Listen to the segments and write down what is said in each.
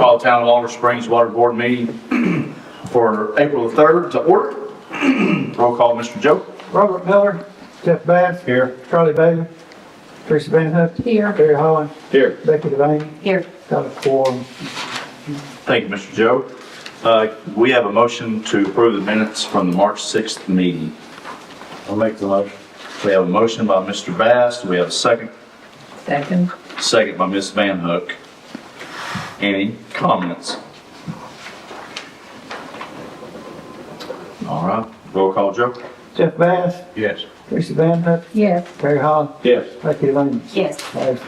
Call Town of Walter Springs Water Board meeting for April the 3rd to order. Roll call, Mr. Joe. Robert Miller, Jeff Bass. Here. Charlie Bailey, Teresa Van Hook. Here. Terry Holland, Here. Becky Devane. Here. Got a quorum. Thank you, Mr. Joe. We have a motion to approve the minutes from the March 6th meeting. I'll make the motion. We have a motion by Mr. Bass. Do we have a second? Second. Second by Ms. Van Hook. Any comments? All right, roll call, Joe. Jeff Bass, Yes. Teresa Van Hook, Yes. Terry Holland, Yes. Becky Devane. Yes. Passes.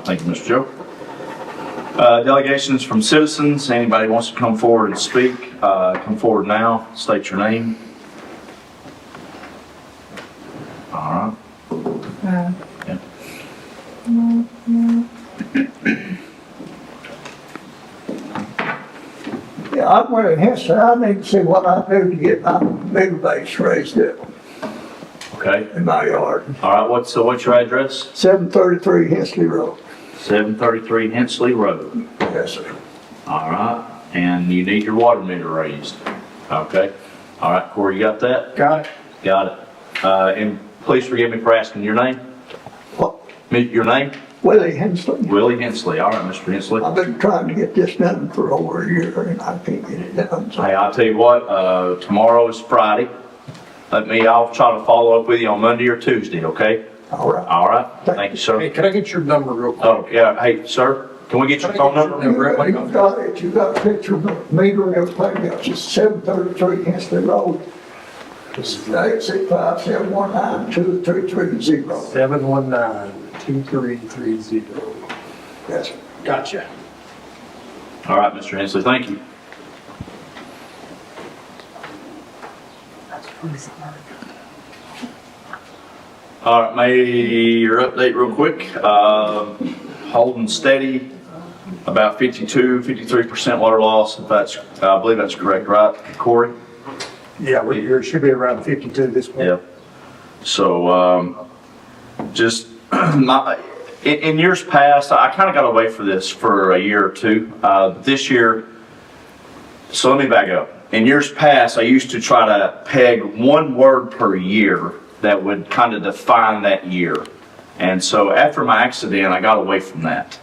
Thank you, Mr. Joe. Delegations from citizens. Anybody wants to come forward and speak, come forward now. State your name. All right. Yeah. Yeah, I'm wearing history. I need to see what I do to get my meter base raised up Okay. in my yard. All right. What's your address? 733 Hensley Road. 733 Hensley Road. Yes, sir. All right. And you need your water meter raised. Okay. All right, Corey, you got that? Got it. Got it. And please forgive me for asking your name. What? Your name? Willie Hensley. Willie Hensley. All right, Mr. Hensley. I've been trying to get this done for over a year and I can't get it done. So Hey, I'll tell you what, tomorrow is Friday. I'll try to follow up with you on Monday or Tuesday, okay? all right. All right, thank you, sir. Hey, can I get your number real quick? Oh, yeah, hey, sir, can we get your phone number? You've got it. You got a picture of the meter and everything else. It's 733 Hensley Road. It's 865-719-2330. 719-2330. Yes, sir. Gotcha. All right, Mr. Hensley, thank you. All right, your update real quick. Holding steady, about 53% water loss. If that's, I believe that's correct, right, Corey? Yeah, we should be around 52 this week. Yeah. So, just in years past, I kind of got away from this for a year or two. This year, so let me back up. In years past, I used to try to peg one word per year that would kind of define that year. And so after my accident, I got away from that.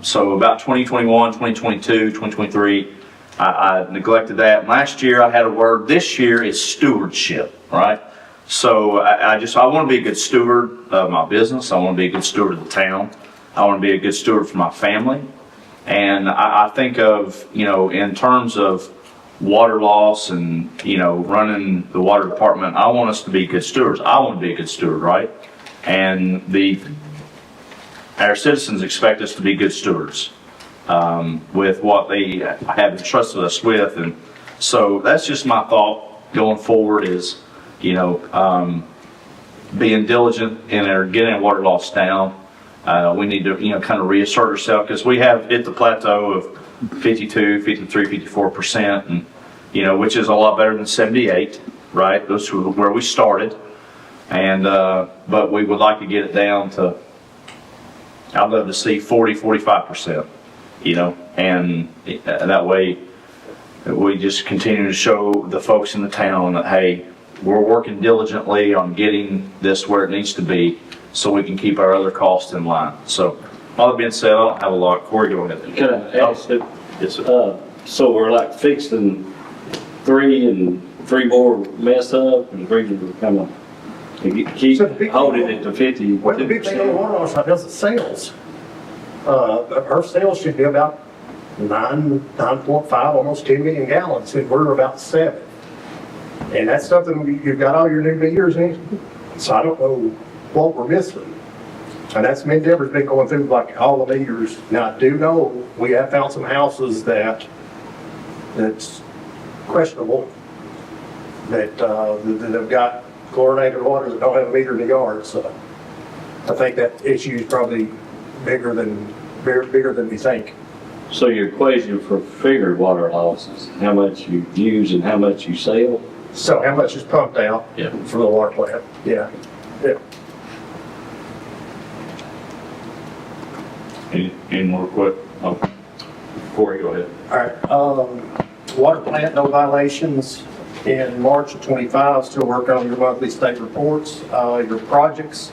So about 2021, 2022, 2023, I neglected that. Last year I had a word. This year is stewardship, right? So I want to be a good steward of my business. I want to be a good steward of the town. I want to be a good steward for my family. And I think of, in terms of water loss and, running the water department, I want us to be good stewards. I want to be a good steward, right? And our citizens expect us to be good stewards with what they have entrusted us with. And so that's just my thought going forward is, being diligent in our getting water loss down. We need to, kind of reassert ourselves because we have hit the plateau of 52, 53, 54%, and, which is a lot better than 78, right? Those were where we started. And, but we would like to get it down to, I'd love to see 40, 45%, and that way we just continue to show the folks in the town that, hey, we're working diligently on getting this where it needs to be so we can keep our other costs in line. So, all that being said, I don't have a lot. Corey, go ahead. Can I ask it? Yes, sir. So we're like fixing three and three more mess up and three to kind of keep So the big holding thing- it to 50. Well, the big thing on the water loss side is the sales. Our sales should be about 9.5, almost 10 million gallons, and we're about 7. And that's something, you've got all your new meters in, so I don't know what we're missing. And that's, me and Deborah's been going through like all the meters. Now, I do know we have found some houses that's questionable, that have got chlorinated water that don't have a meter in the yard, so I think that issue is probably bigger than we think. So your equation for figured water loss is how much you use and how much you sell? So how much is pumped out Yeah. from the water plant? Yeah. Yeah. Any more quick? Oh, Corey, go ahead. All right, water plant, no violations in March of '25, still working on your monthly state reports. Your projects,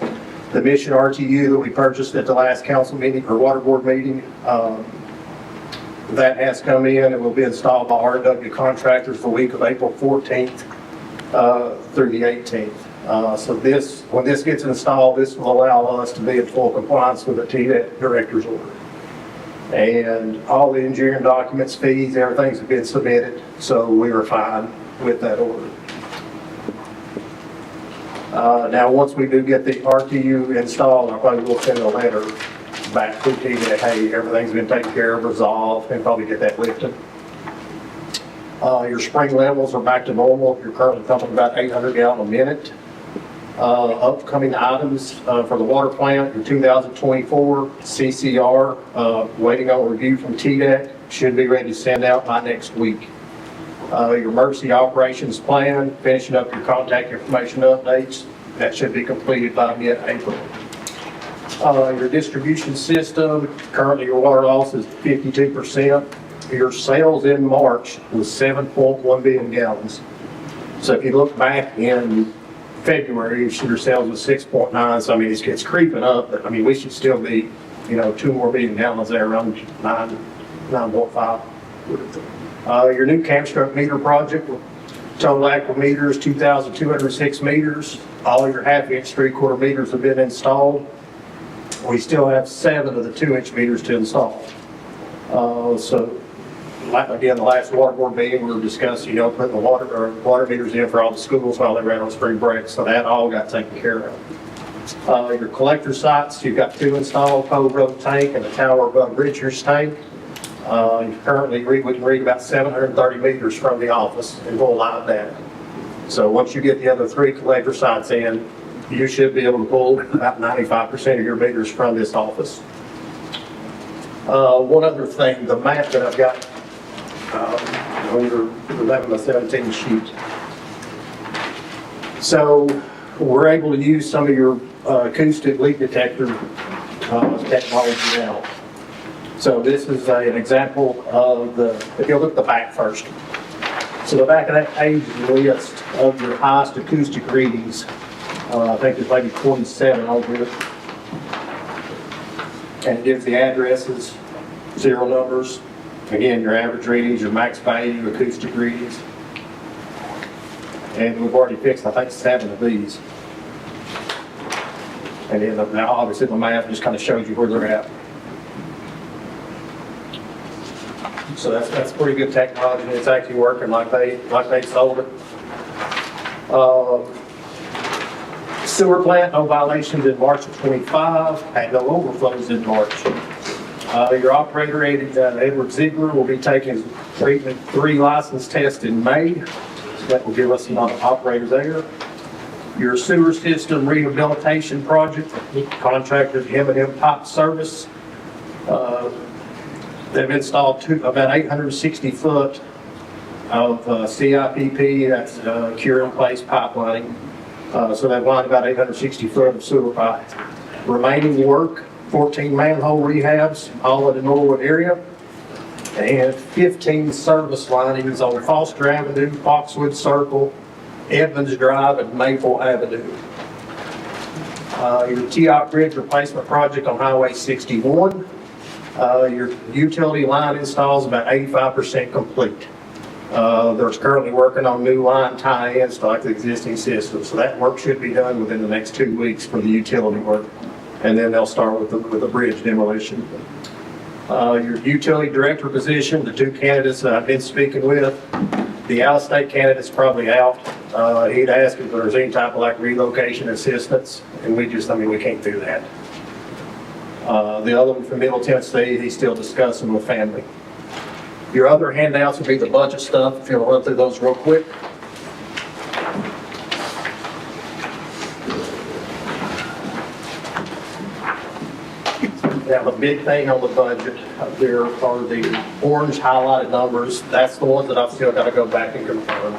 the Mission RTU that we purchased at the last council meeting, or water board meeting, that has come in and will be installed by RW Contractors the week of April 14th through the 18th. So this, when this gets installed, this will allow us to be in full compliance with the TDEC director's order. And all the engineering documents, fees, everything's been submitted, so we were fine with that order. Now, once we do get the RTU installed, I probably will send a letter back to TDEC, hey, everything's been taken care of, resolved, and probably get that lifted. Your spring levels are back to normal. You're currently pumping about 800 gallon a minute. Upcoming items for the water plant, your 2024 CCR, waiting on review from TDEC, should be ready to send out by next week. Your emergency operations plan, finishing up your contact information updates, that should be completed by mid-April. Your distribution system, currently your water loss is 52%. Your sales in March was 7.1 billion gallons. So if you look back in February, your sales was 6.9, so I mean, it's creeping up, but I mean, we should still be, 2 more billion gallons there, around 9.5. Your new Camstruck meter project, total active meters, 2,206 meters. All your half-inch, three-quarter meters have been installed. We still have 7 of the 2-inch meters to install. So, again, the last water board meeting, we were discussing, putting the water meters in for all the schools while they ran on spring break. So that all got taken care of. Your collector sites, you've got 2 installed, Cove Road tank and the tower above Richards tank. Currently, we can read about 730 meters from the office in full live data. So once you get the other 3 collector sites in, you should be able to pull about 95% of your meters from this office. One other thing, the map that I've got on your 11 by 17 sheet. So we're able to use some of your acoustic leak detector technology now. So this is an example of if you look at the back first. So the back of that page is a list of your highest acoustic readings. I think there's maybe 27 over here. And it gives the addresses, serial numbers, again, your average readings, your max value, acoustic readings. And we've already fixed, I think, 7 of these. And then now, obviously, the map just kind of shows you where they're at. So that's pretty good technology, and it's actually working like they sold it. Sewer plant, no violations in March of '25, had no overflows in March. Your operator, Edward Ziegler, will be taking his treatment 3 license test in May. So that will give us another operator there. Your sewer system rehabilitation project, contractor M&M Pipe Service. They've installed about 860 foot of CIPP, that's cure-in-place pipelining. So they've lined about 860 foot of sewer pipe. Remaining work, 14 manhole rehabs, all in the Norwood area, and 15 service linings on Foster Avenue, Foxwood Circle, Edmonds Drive, and Maple Avenue. Your T-Op Bridge replacement project on Highway 61. Your utility line install is about 85% complete. There's currently working on new line tie-ins to like the existing system, so that work should be done within the next 2 weeks for the utility work, and then they'll start with the bridge demolition. Your utility director position, the 2 candidates that I've been speaking with, the out-of-state candidate's probably out. He'd asked if there's any type of like relocation assistance, and we can't do that. The other one from Middle Tennessee, he's still discussing with family. Your other handouts will be the budget stuff, if you'll run through those real quick. Now, the big thing on the budget, there are the orange highlighted numbers. That's the ones that I've still got to go back and confirm.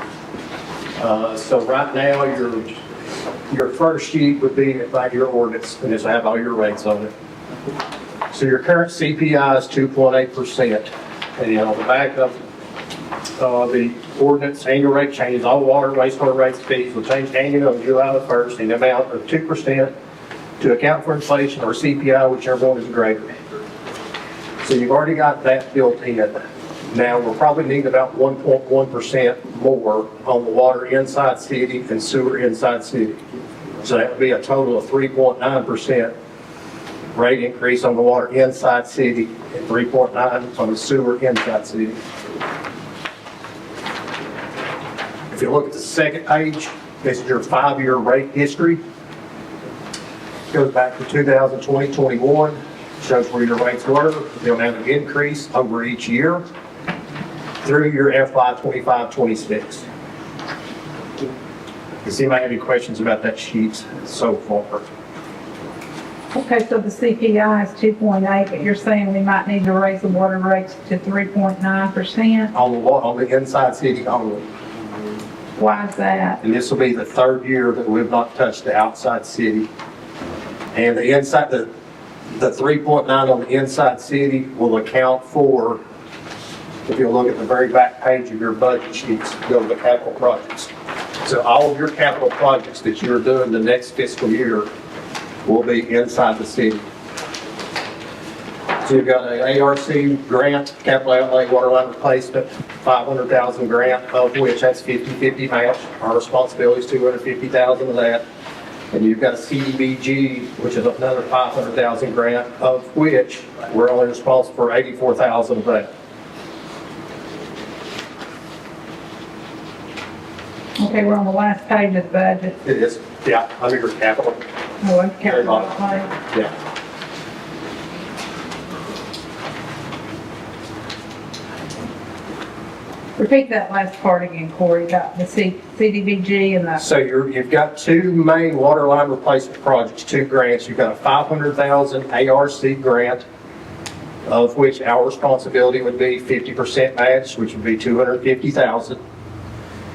So right now, your first sheet would be like your ordinance, and this will have all your rates on it. So your current CPI is 2.8%. And then on the back of the ordinance, annual rate changes, all water, wastewater rates, fees will change annually on July the 1st in the amount of 2% to account for inflation or CPI, whichever one is greater. So you've already got that built in. Now, we'll probably need about 1.1% more on the water inside city and sewer inside city. So that would be a total of 3.9% rate increase on the water inside city and 3.9 on the sewer inside city. If you look at the second page, this is your 5-year rate history. Goes back to 2020-21, shows where your rates were, the amount of increase over each year through your FY 25-26. Does anybody have any questions about that sheet so far? Okay, so the CPI is 2.8, but you're saying we might need to raise the water rates to 3.9%? On the inside city only. Why is that? And this will be the 3rd year that we've not touched the outside city. And the inside, the 3.9 on the inside city will account for, if you look at the very back page of your budget sheets, go to the capital projects. So all of your capital projects that you're doing the next fiscal year will be inside the city. So you've got an ARC grant, capital outlay water line replacement, 500,000 grant, of which that's 50-50 match. Our responsibility is 250,000 of that. And you've got a CDBG, which is another 500,000 grant, of which we're only responsible for 84,000 of that. Okay, we're on the last page of the budget. It is, yeah, under your capital. Oh, and capital bottom. outlay. Yeah. Repeat that last part again, Corey, about the CDBG and the, So you've got 2 main water line replacement projects, 2 grants. You've got a 500,000 ARC grant, of which our responsibility would be 50% match, which would be 250,000.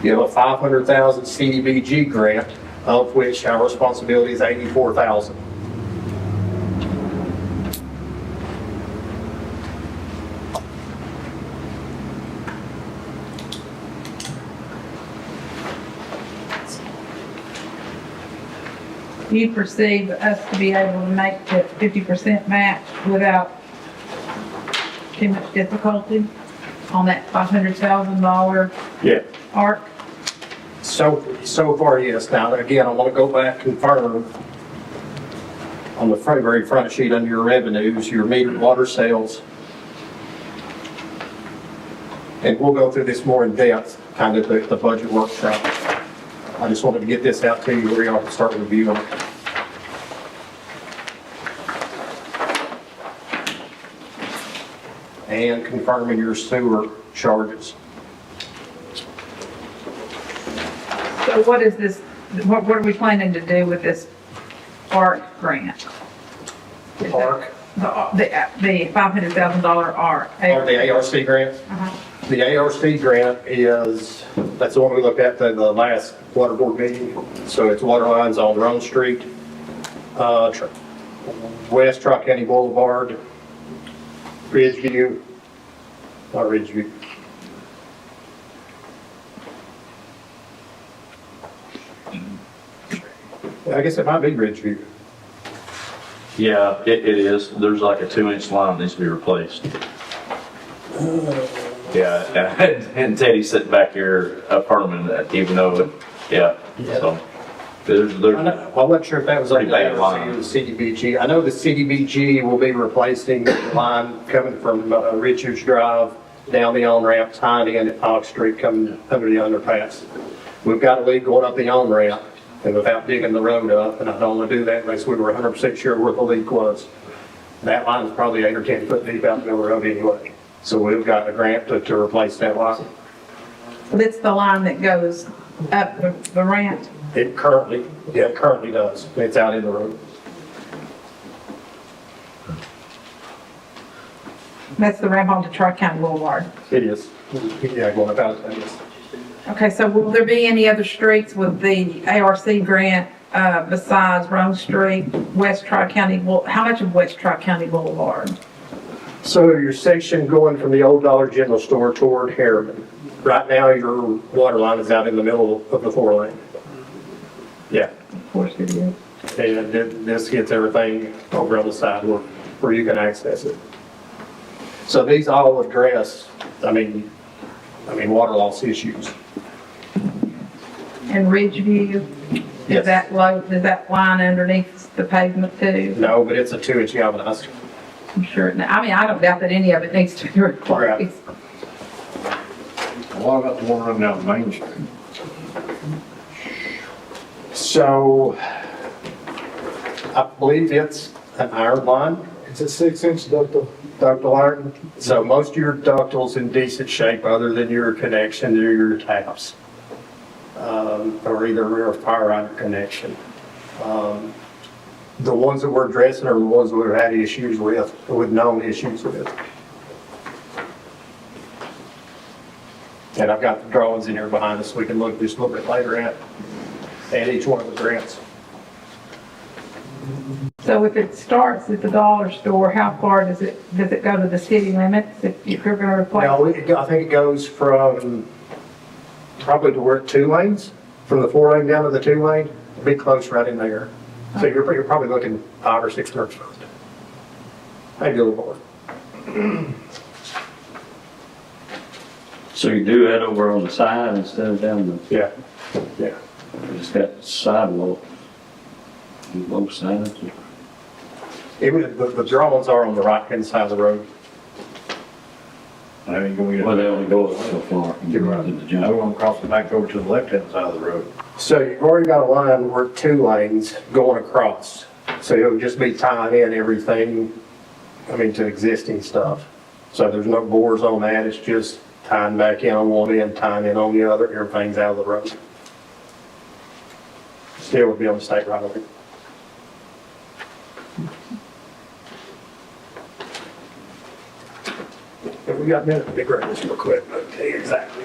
You have a 500,000 CDBG grant, of which our responsibility is 84,000. do you perceive us to be able to make the 50% match without too much difficulty on that $500,000 Yeah. arc? So far, yes. Now, again, I want to go back and confirm on the very front sheet under your revenues, your metered water sales. And we'll go through this more in depth, kind of the budget workshop. I just wanted to get this out to you where y'all can start reviewing it. And confirming your sewer charges. So what is this, what are we planning to do with this ARC grant? Park, The $500,000 ARC. or the ARC grant? Uh-huh. The ARC grant is, that's the one we looked at the last water board meeting. So it's water lines on Rome Street, West Tri-County Boulevard, Ridgeview, not Ridgeview. I guess it might be Ridgeview. Yeah, it is. There's like a 2-inch line that needs to be replaced. Yeah, and Teddy's sitting back here affirming that, even though, yeah, so. There's, I wasn't sure if that was on Pretty the bad ARC line. or the CDBG. I know the CDBG will be replacing the line coming from Richards Drive down the on-ramp, tying in at Ox Street, coming under the underpass. We've got a leak going up the on-ramp, and without digging the road up, and I don't want to do that unless we were 100% sure where the leak was. That line's probably 8 or 10 foot deep out in the middle of the road anyway. So we've got a grant to replace that line. But it's the line that goes up the ramp. It currently does. It's out in the road. That's the ramp onto Tri-County Boulevard. It is. Yeah, going about it, yes. Okay, so will there be any other streets with the ARC grant besides Rome Street, West Tri-County, how much of West Tri-County Boulevard? So your section going from the old Dollar General store toward Harriman, right now your water line is out in the middle of the 4-lane. Yeah, Of course it is. and this gets everything over on the side where you can access it. So these all address, I mean, water loss issues. And Ridgeview, Yes. is that low, does that line underneath the pavement too? No, but it's a 2-inch galvanized. I'm sure, I mean, I don't doubt that any of it needs to be replaced. What about the one running down Main Street? So I believe it's an iron line. It's a 6-inch ductile. Ductile iron. So most of your ductiles in decent shape, other than your connection to your taps. Or either rear fire hydrant connection. The ones that we're addressing are the ones that we've had issues with known issues with. And I've got the drawings in here behind us, we can look just a little bit later at each one of the grants. So if it starts at the dollar store, how far does it go to the city limits if you're gonna replace? Now, I think it goes from probably to where 2 lanes, from the 4-lane down to the 2-lane, be close right in there. So you're probably looking 500 or 600 foot. Maybe a little more. So you do that over on the side instead of down Yeah, yeah. it's got sidewalk on both sides. Even the drawings are on the right-hand side of the road. Now you gonna Well, get, they only go so far. Get right. To the now jump. we're gonna cross it back over to the left-hand side of the road. So you've already got a line where 2 lanes going across. So it would just be tying in everything, to existing stuff. So there's no bores on that, it's just tying back in on one end, tying in on the other, everything's out of the road. Still would be on the state right away. If we got a minute, let me grab this real quick, I'll tell you exactly.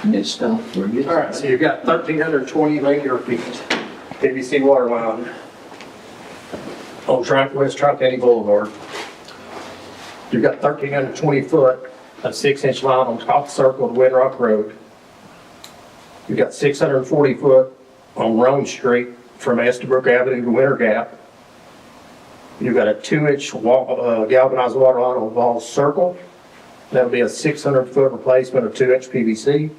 It's stuff. All right, so you've got 1,320 linear feet PVC water line on West Tri-County Boulevard. You've got 1,320 foot of 6-inch line on Top Circle of Windrock Road. You've got 640 foot on Rome Street from Estabrook Avenue to Winter Gap. You've got a 2-inch galvanized water line on Ball Circle. That'll be a 600 foot replacement of 2-inch PVC.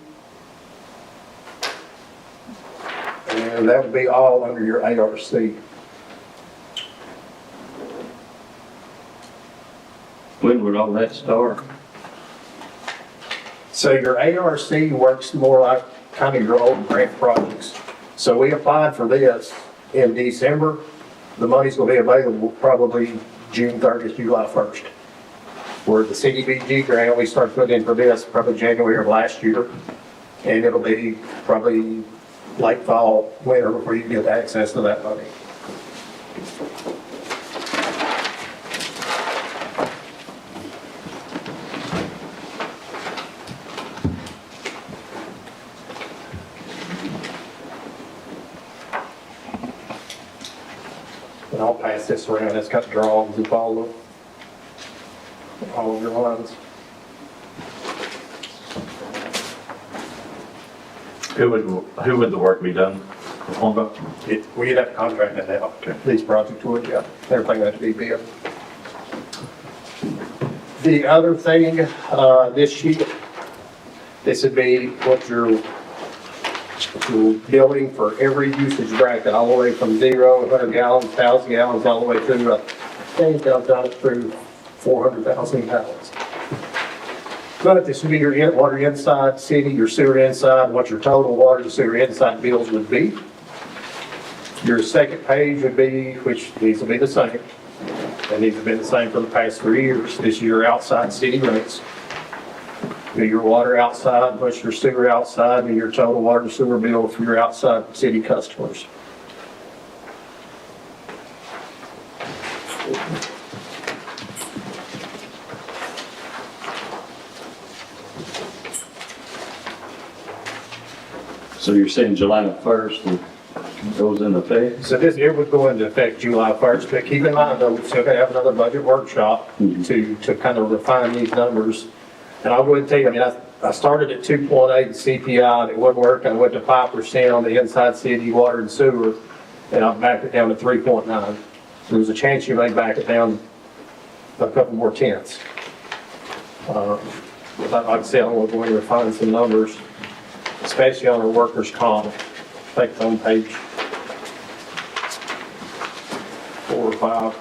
And that would be all under your ARC. When would all that start? So your ARC works more like kind of your old grant projects. So we applied for this in December. The money's gonna be available probably June 30th, July 1st. Where the CDBG grant, we started putting in for this probably January of last year. And it'll be probably late fall, winter before you get access to that money. And I'll pass this around, it's got drawings of all of your lines. Who would the work be done on? We'd have to contract that out. These projects would, yeah, everything had to be bid. The other thing, this sheet, this would be what your billing for every usage bracket, all the way from 0, 100 gallons, 1,000 gallons, all the way through, I think I've done it through 400,000 gallons. But this would be your water inside city, your sewer inside, what your total water and sewer inside bills would be. Your second page would be, which needs to be the same, and these have been the same for the past 3 years, is your outside city rates. Your water outside, what's your sewer outside, and your total water and sewer bill for your outside city customers. So you're saying July 1st and goes into effect? So this year would go into effect July 1st, but keep in mind though, we still gotta have another budget workshop to kind of refine these numbers. And I'll go ahead and tell you, I mean, I started at 2.8 CPI, and it wouldn't work, I went to 5% on the inside city water and sewer, and I backed it down to 3.9. There was a chance you may back it down a couple more tenths. Like I said, I'm going to refine some numbers, especially on our workers' comp. I think it's on page 4 or 5.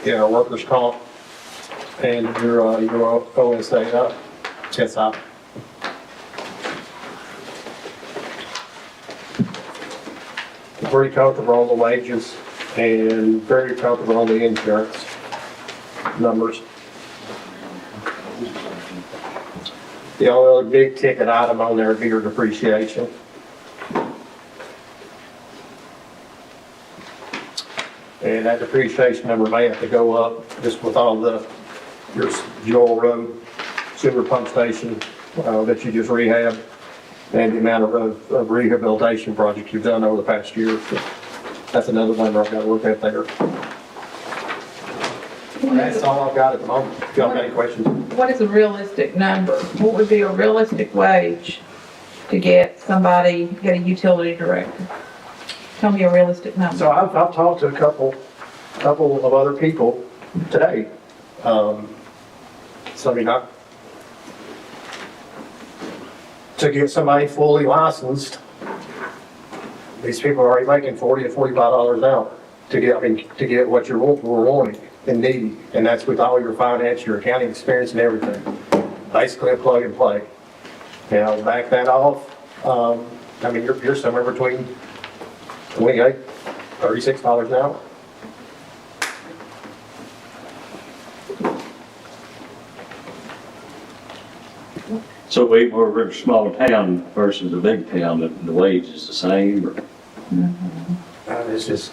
Yeah, our workers' comp and your OSA, SI. Pretty comfortable on the wages and very comfortable on the insurance numbers. The only other big ticket item on there would be your depreciation. And that depreciation number may have to go up just with all your Joel Road sewer pump station that you just rehabbed and the amount of rehabilitation projects you've done over the past year. So that's another number I've got to look at there. That's all I've got at the moment. If y'all got any questions? What is a realistic number? What would be a realistic wage to get a utility director? Tell me a realistic number. So I've talked to a couple of other people today. So I mean, to get somebody fully licensed, these people are already making $40 to $45 an hour to get what we're wanting and needing. And that's with all your finance, your accounting experience and everything. Basically a plug and play. You know, back that off. I mean, you're somewhere between $28, $36 an hour. So we're a smaller town versus a big town, the wage is the same, or? It's just,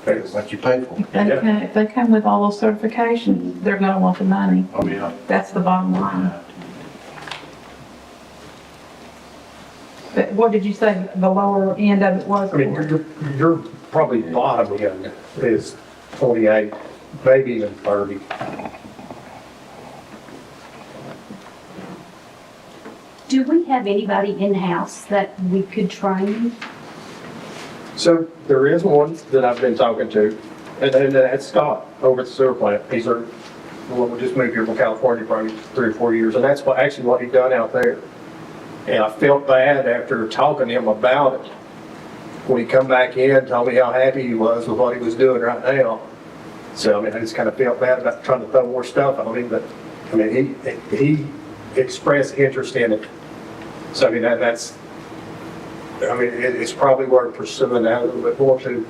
It's what you pay for. If they come with all those certifications, they're gonna want the money. Oh, yeah. That's the bottom line. But what did you say the lower end of it was? I mean, you're probably bottom end is 28, maybe even 30. Do we have anybody in-house that we could train? So there is one that I've been talking to, and that's Scott over at the sewer plant. He's the one who just moved here from California probably 3 or 4 years, and that's actually what he done out there. And I felt bad after talking to him about it. When he come back in, told me how happy he was with what he was doing right now. So, I mean, I just kind of felt bad about trying to throw more stuff on him, but, I mean, he expressed interest in it. So, I mean, it's probably worth pursuing that a little bit more too.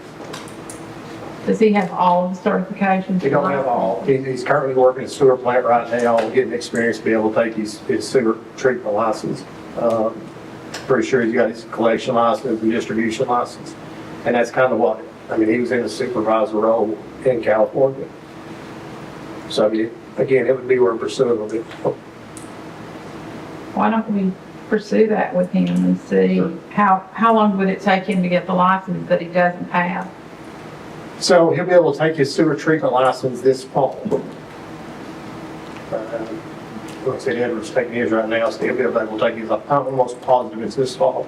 Does he have all of the certifications? He don't have all. He's currently working at a sewer plant right now, getting experience to be able to take his sewer treatment license. Pretty sure he's got his collection license and distribution license. And that's kind of what, I mean, he was in a supervisor role in California. So, I mean, again, it would be worth pursuing a bit. Why don't we pursue that with him and see how long would it take him to get the license that he doesn't have? So he'll be able to take his sewer treatment license this fall. Like I said, Edward's taking his right now, so he'll be able to take his, I'm almost positive it's this fall.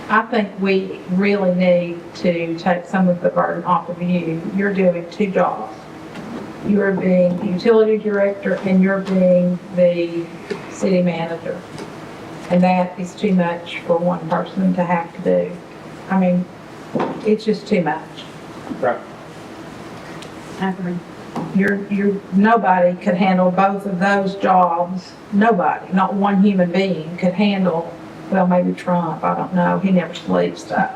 I think we really need to take some of the burden off of you. You're doing 2 jobs. You're being the utility director and you're being the city manager. And that is too much for one person to have to do. I mean, it's just too much. Right. I agree. Nobody could handle both of those jobs. Nobody, not one human being could handle, well, maybe Trump, I don't know, he never sleeps though.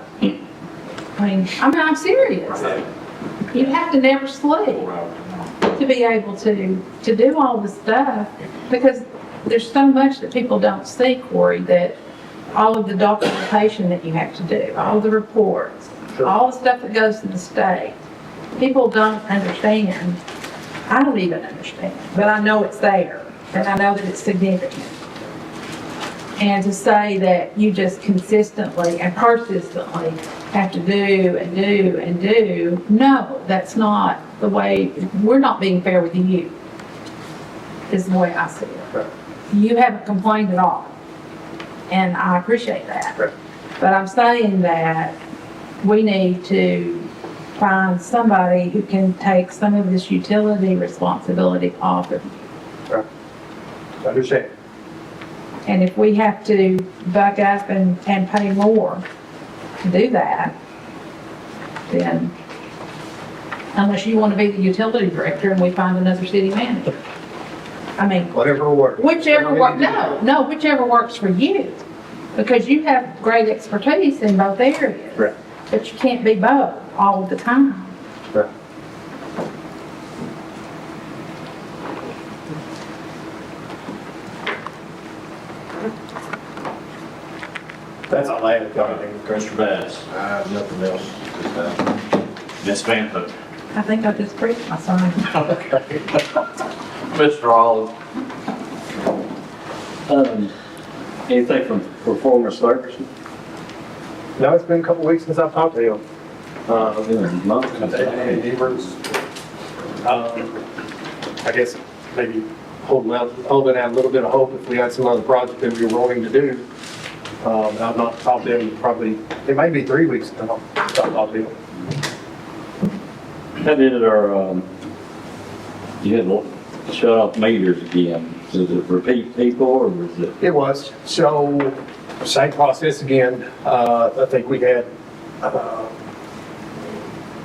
I'm serious. You have to never sleep to be able to do all this stuff, because there's so much that people don't see, Corey, that all of the documentation that you have to do, all the reports, all the stuff that goes to the state. People don't understand. I don't even understand, but I know it's there, and I know that it's significant. And to say that you just consistently and persistently have to do and do and do, no, that's not the way, we're not being fair with you, is the way I see it. You haven't complained at all, and I appreciate that. But I'm saying that we need to find somebody who can take some of this utility responsibility off of you. Understand? And if we have to buck up and pay more to do that, then unless you want to be the utility director and we find another city manager. I mean, Whatever works. whichever whichever works for you, because you have great expertise in both areas. Right. But you can't be both all of the time. Right. That's all I had, Mr. Bass, I have nothing else this time. Ms. Van Hook, I think I just preached my sermon. Mr. Hall, Anything from Performance Services? No, it's been a couple weeks since I've talked to him. Month. He was, I guess, maybe holding out a little bit of hope if we had some other project that we were willing to do. I've not talked to him probably, it may be 3 weeks now, I've talked to him. How did our, you had to shut off meters again? Is it repeat people or was it? It was, so, same process again. I think we had,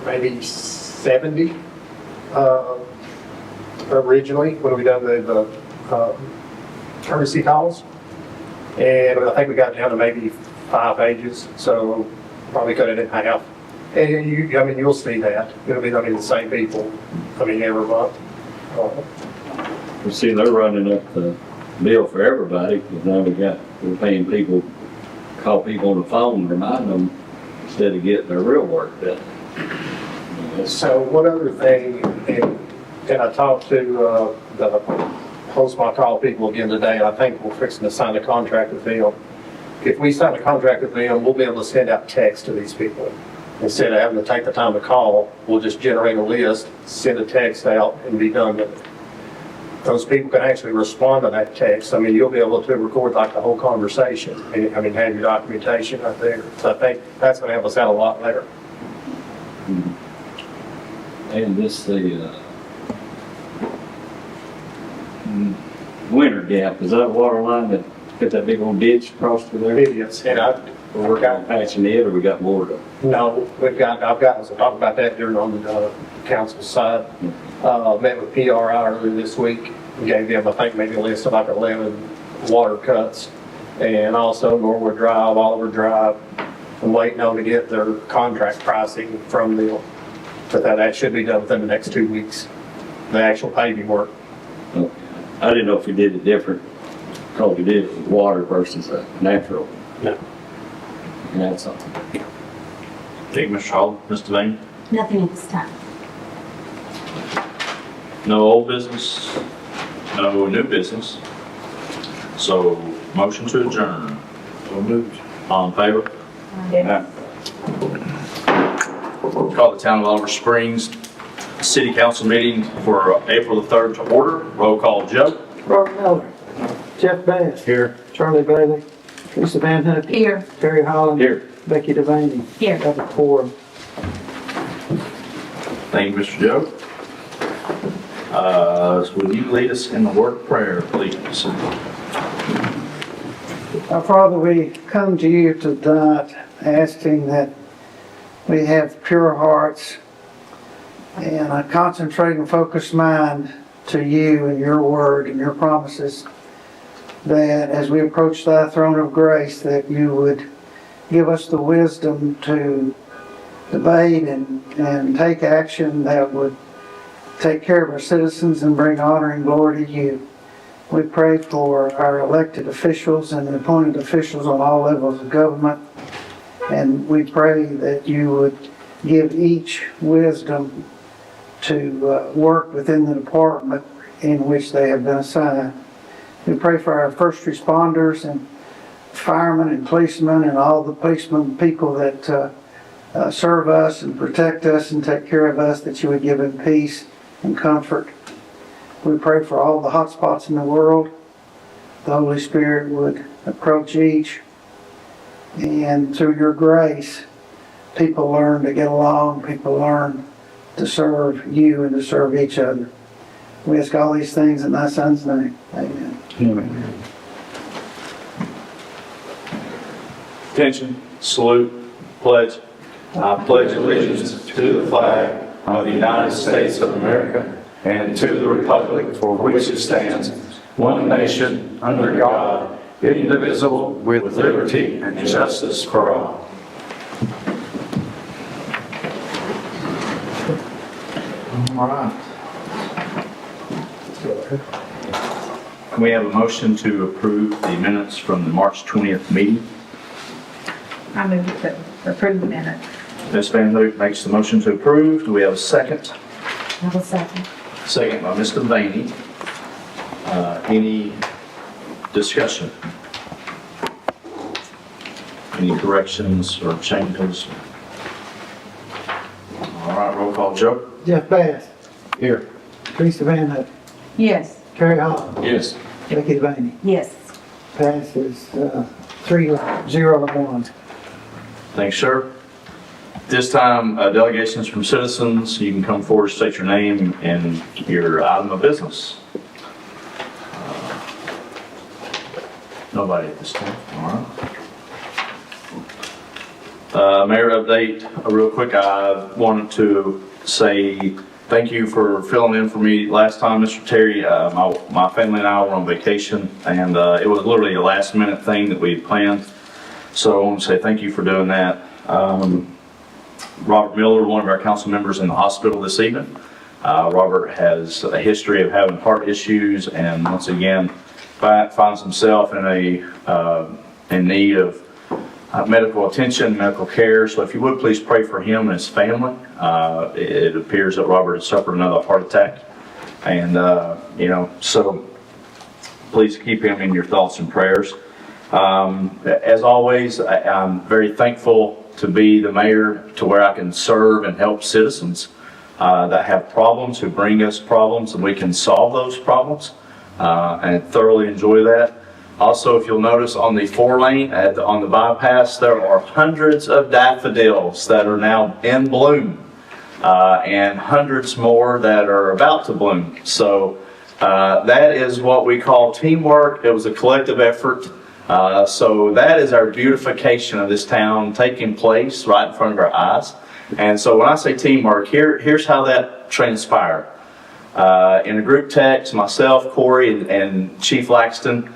maybe 70, originally, when we done the courtesy calls. And I think we got down to maybe 5 pages, so probably cut it in half. And you'll see that. It'll be, the same people, every month. We see they're running up the bill for everybody, because now we're paying people, call people on the phone, remind them, instead of getting their real work done. So one other thing, and I talked to the host my call people again today, and I think we're fixing to sign a contract with them. If we sign a contract with them, we'll be able to send out text to these people. Instead of having to take the time to call, we'll just generate a list, send a text out, and be done with it. Those people can actually respond to that text. You'll be able to record like the whole conversation. Have your documentation right there. So I think that's gonna help us out a lot better. And this, the Winter Gap, is that a water line that got that big old ditch across through there? Idiots, and We're patching it, or we got more to? no, I've got, as I talked about that during on the council side. Met with PRI earlier this week, and gave them, I think, maybe a list of like 11 water cuts. And also Norwood Drive, Oliver Drive, I'm waiting on to get their contract pricing from them. But that should be done within the next 2 weeks, the actual paving work. Okay. I didn't know if we did it different, because we did it with water versus natural. No. And that's something. thank you, Mr. Hall, Mr. Lane. Nothing at this time. No old business, no new business. So, motion to adjourn. So moved. All in favor? Yeah. Call the Town of Oliver Springs City Council meeting for April the 3rd to order. Roll call, Joe. Robert Miller, Jeff Bass. Here. Charlie Bailey, Lisa Van Hook, Here. Terry Holland. Here. Becky Devaney. Here. Robert Ford. Thank you, Mr. Joe. So will you lead us in the word of prayer, please? Our Father, we come to you tonight asking that we have pure hearts and a concentrating, focused mind to you and your word and your promises, that as we approach thy throne of grace, that you would give us the wisdom to debate and take action that would take care of our citizens and bring honor and glory to you. We pray for our elected officials and the appointed officials on all levels of government, and we pray that you would give each wisdom to work within the department in which they have been assigned. We pray for our first responders and firemen and policemen and all the policemen, people that serve us and protect us and take care of us, that you would give them peace and comfort. We pray for all the hot spots in the world. The Holy Spirit would approach each, and through your grace, people learn to get along, people learn to serve you and to serve each other. We ask all these things in thy Son's name. Amen. Amen. Attention, salute, pledge. I pledge allegiance to the flag of the United States of America and to the republic for which it stands, one nation, under God, indivisible, with liberty and justice for all. All right. Can we have a motion to approve the minutes from the March 20th meeting? I move to approve the minutes. Ms. Van Hook makes the motion to approve. Do we have a second? I will second. Second by Mr. Vaney. Any discussion? Any corrections or changes? All right, roll call. Joe? Jeff Bass. Here. Teresa Van Hook. Yes. Terry Hall. Yes. Becky Devaney. Yes. Passes 3-0-1. Thanks, sir. This time, delegations from citizens, you can come forward, state your name and your item of business. Nobody at this time, all right. Mayor update, real quick, I wanted to say thank you for filling in for me last time, Mr. Terry. My family and I were on vacation, and it was literally a last minute thing that we had planned. So I want to say thank you for doing that. Robert Miller, one of our council members, in the hospital this evening. Robert has a history of having heart issues, and once again finds himself in need of medical attention, medical care. So if you would please pray for him and his family. It appears that Robert has suffered another heart attack, and so please keep him in your thoughts and prayers. As always, I'm very thankful to be the mayor to where I can serve and help citizens that have problems, who bring us problems, and we can solve those problems, and thoroughly enjoy that. Also, if you'll notice on the 4-lane on the bypass, there are hundreds of daffodils that are now in bloom, and hundreds more that are about to bloom. So that is what we call teamwork. It was a collective effort. So that is our beautification of this town taking place right in front of our eyes. And so when I say teamwork, here's how that transpired. In a group text, myself, Corey, and Chief Laxton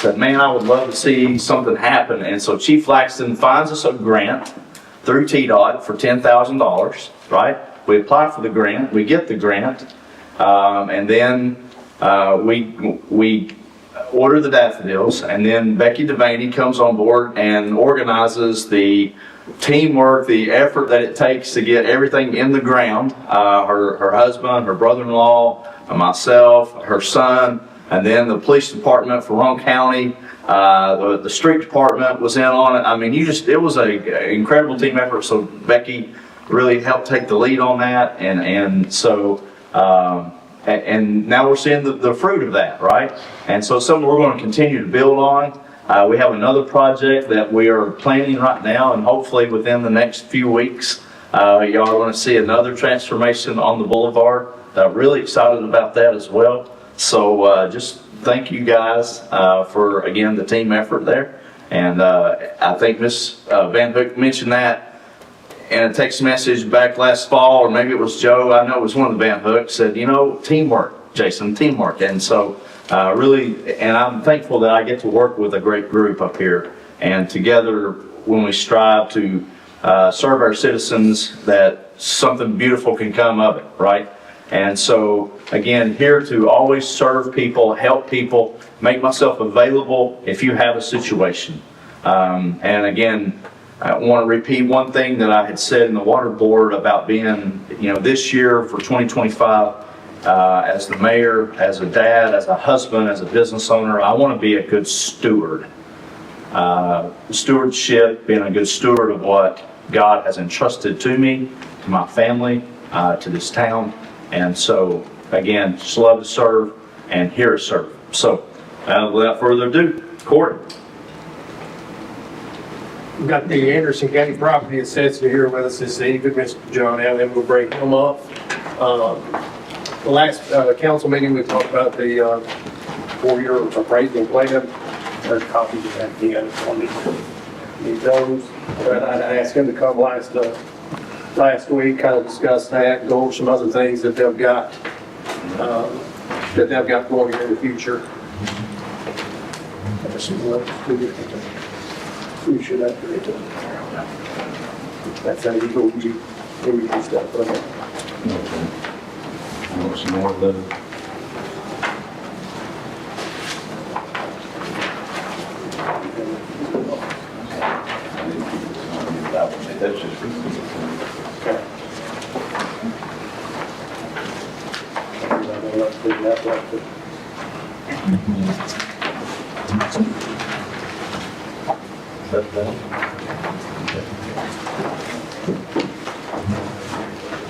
said, man, I would love to see something happen. And so Chief Laxton finds us a grant through TDOT for $10,000, right? We apply for the grant, we get the grant, and then we order the daffodils, and then Becky Devaney comes on board and organizes the teamwork, the effort that it takes to get everything in the ground. Her husband, her brother-in-law, myself, her son, and then the police department for Roane County, the street department was in on it. I mean, it was an incredible team effort. So Becky really helped take the lead on that, and so and now we're seeing the fruit of that, right? And so something we're going to continue to build on. We have another project that we are planning right now, and hopefully within the next few weeks, y'all are going to see another transformation on the boulevard. Really excited about that as well. So just thank you guys for, again, the team effort there. And I think Ms. Van Hook mentioned that. and a text message back last fall, or maybe it was Joe, I know it was one of the Van Hook, said, you know, teamwork, Jason, teamwork. And so really, and I'm thankful that I get to work with a great group up here. And together, when we strive to serve our citizens, that something beautiful can come of it, right? And so, again, here to always serve people, help people, make myself available if you have a situation. And again, I want to repeat one thing that I had said in the water board about being, you know, this year for 2025, as the mayor, as a dad, as a husband, as a business owner, I want to be a good steward. Stewardship, being a good steward of what God has entrusted to me, to my family, to this town. And so, again, just love to serve and here to serve. So, without further ado, Court. We've got the Anderson County Property Assessor here with us this evening, Mr. John Allen. We'll break him up. The last council meeting, we talked about the 4-year appraisal plan. There's copies of that again if you need those. But I asked him to come last week, kind of discuss that, go over some other things that they've got going here in the future. We should have to. That's how you go, you stuff. Want some more of those? That's just. Okay.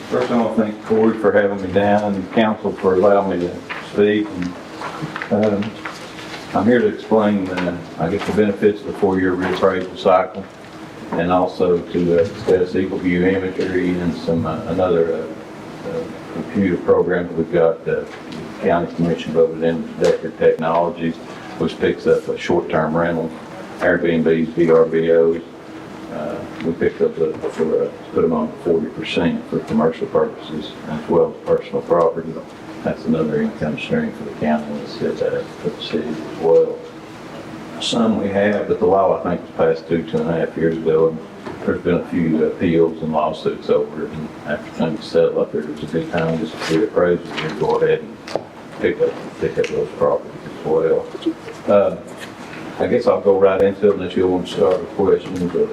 First, I want to thank Corey for having me down and council for allowing me to speak. And, I'm here to explain, I guess, the benefits of the 4-year reappraisal cycle, and also to discuss equal view imagery and some another computer program that we've got. The county commission voted in Decker Technologies, which picks up short-term rental, Airbnbs, VRBOs. We picked up put them on 40% for commercial purposes as well as personal property. That's another income stream for the county, and it's for the city as well. Some we have, but the law, I think, was passed 2.5 years ago, and there's been a few appeals and lawsuits over it, and after things settle up, it was a good time just to see appraisals and go ahead and pick up those properties as well. I guess I'll go right into it unless you want to start with questions, but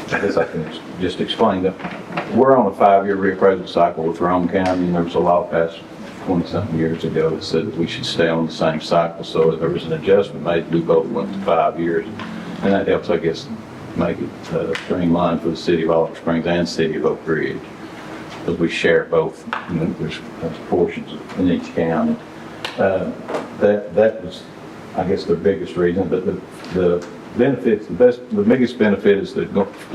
I guess I can just explain that we're on a 5-year reappraisal cycle with Rome County, and there was a law passed 20-something years ago that said that we should stay on the same cycle. So there was an adjustment made to do both went to 5 years, and that helps, I guess, make it streamlined for the city of Oliver Springs and city of Oak Ridge, because we share both. You know, there's portions in each county. That was, I guess, the biggest reason. But the benefits, the biggest benefit is the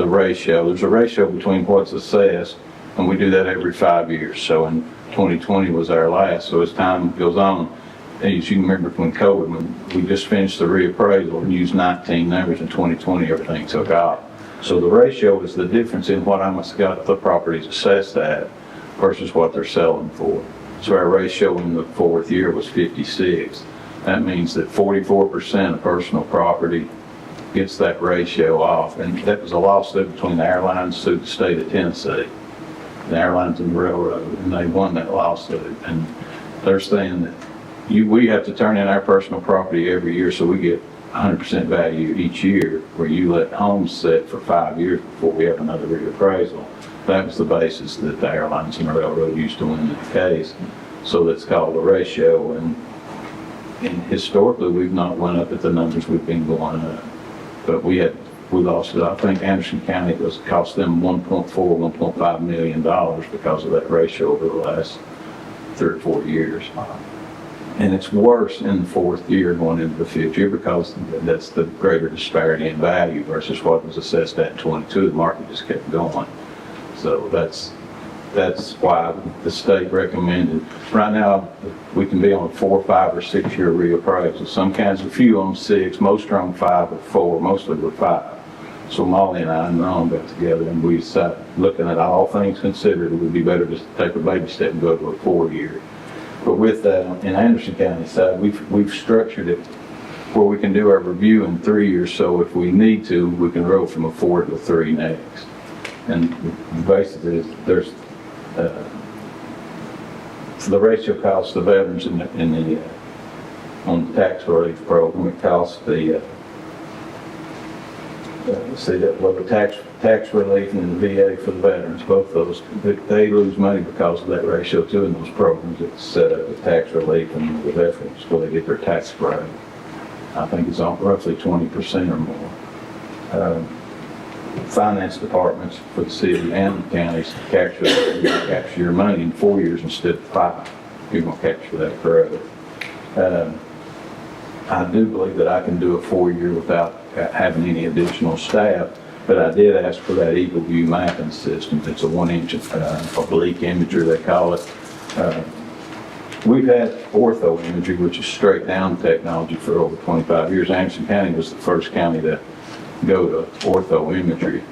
ratio. There's a ratio between what's assessed, and we do that every 5 years. So in 2020 was our last. So as time goes on, as you remember from COVID, when we just finished the reappraisal and used 19 numbers, in 2020 everything took off. So the ratio is the difference in what I must got the properties assessed at versus what they're selling for. So our ratio in the 4th year was 56. That means that 44% of personal property gets that ratio off. And that was a lawsuit between the airlines sued the state of Tennessee, the airlines and the railroad, and they won that lawsuit. And they're saying that we have to turn in our personal property every year, so we get 100% value each year, where you let homes sit for 5 years before we have another reappraisal. That was the basis that the airlines and the railroad used to win the case. So that's called a ratio. And historically, we've not went up at the numbers we've been going up. But we lost it. I think Anderson County cost them $1.5 million because of that ratio over the last 3 or 4 years. And it's worse in the 4th year going into the 5th year because that's the greater disparity in value versus what was assessed at 22. The market just kept going. So that's why the state recommended. Right now, we can be on a 4, 5, or 6 year reappraisal. Some kinds, a few on 6, most are on 5 or 4, mostly with 5. So Molly and I and Ron got together and we decided, looking at all things considered, it would be better just to take a baby step and go to a 4-year. But with that, in Anderson County side, we've structured it where we can do our review in 3 years, so if we need to, we can roll from a 4 to a 3 next. And basically, there's, for the ratio costs the veterans in the on the tax relief program, it costs the, tax relief and the VA for the veterans, both those, they lose money because of that ratio too in those programs. It's set up with tax relief and the veterans where they get their tax credit. I think it's on roughly 20% or more. Finance departments for the city and the counties capture your money in 4 years instead of 5. You're going to capture that forever. I do believe that I can do a 4-year without having any additional staff, but I did ask for that Eagle View mapping system. It's a 1-inch oblique imagery, they call it. We've had ortho imagery, which is straight down technology, for over 25 years. Anderson County was the first county to go to ortho imagery.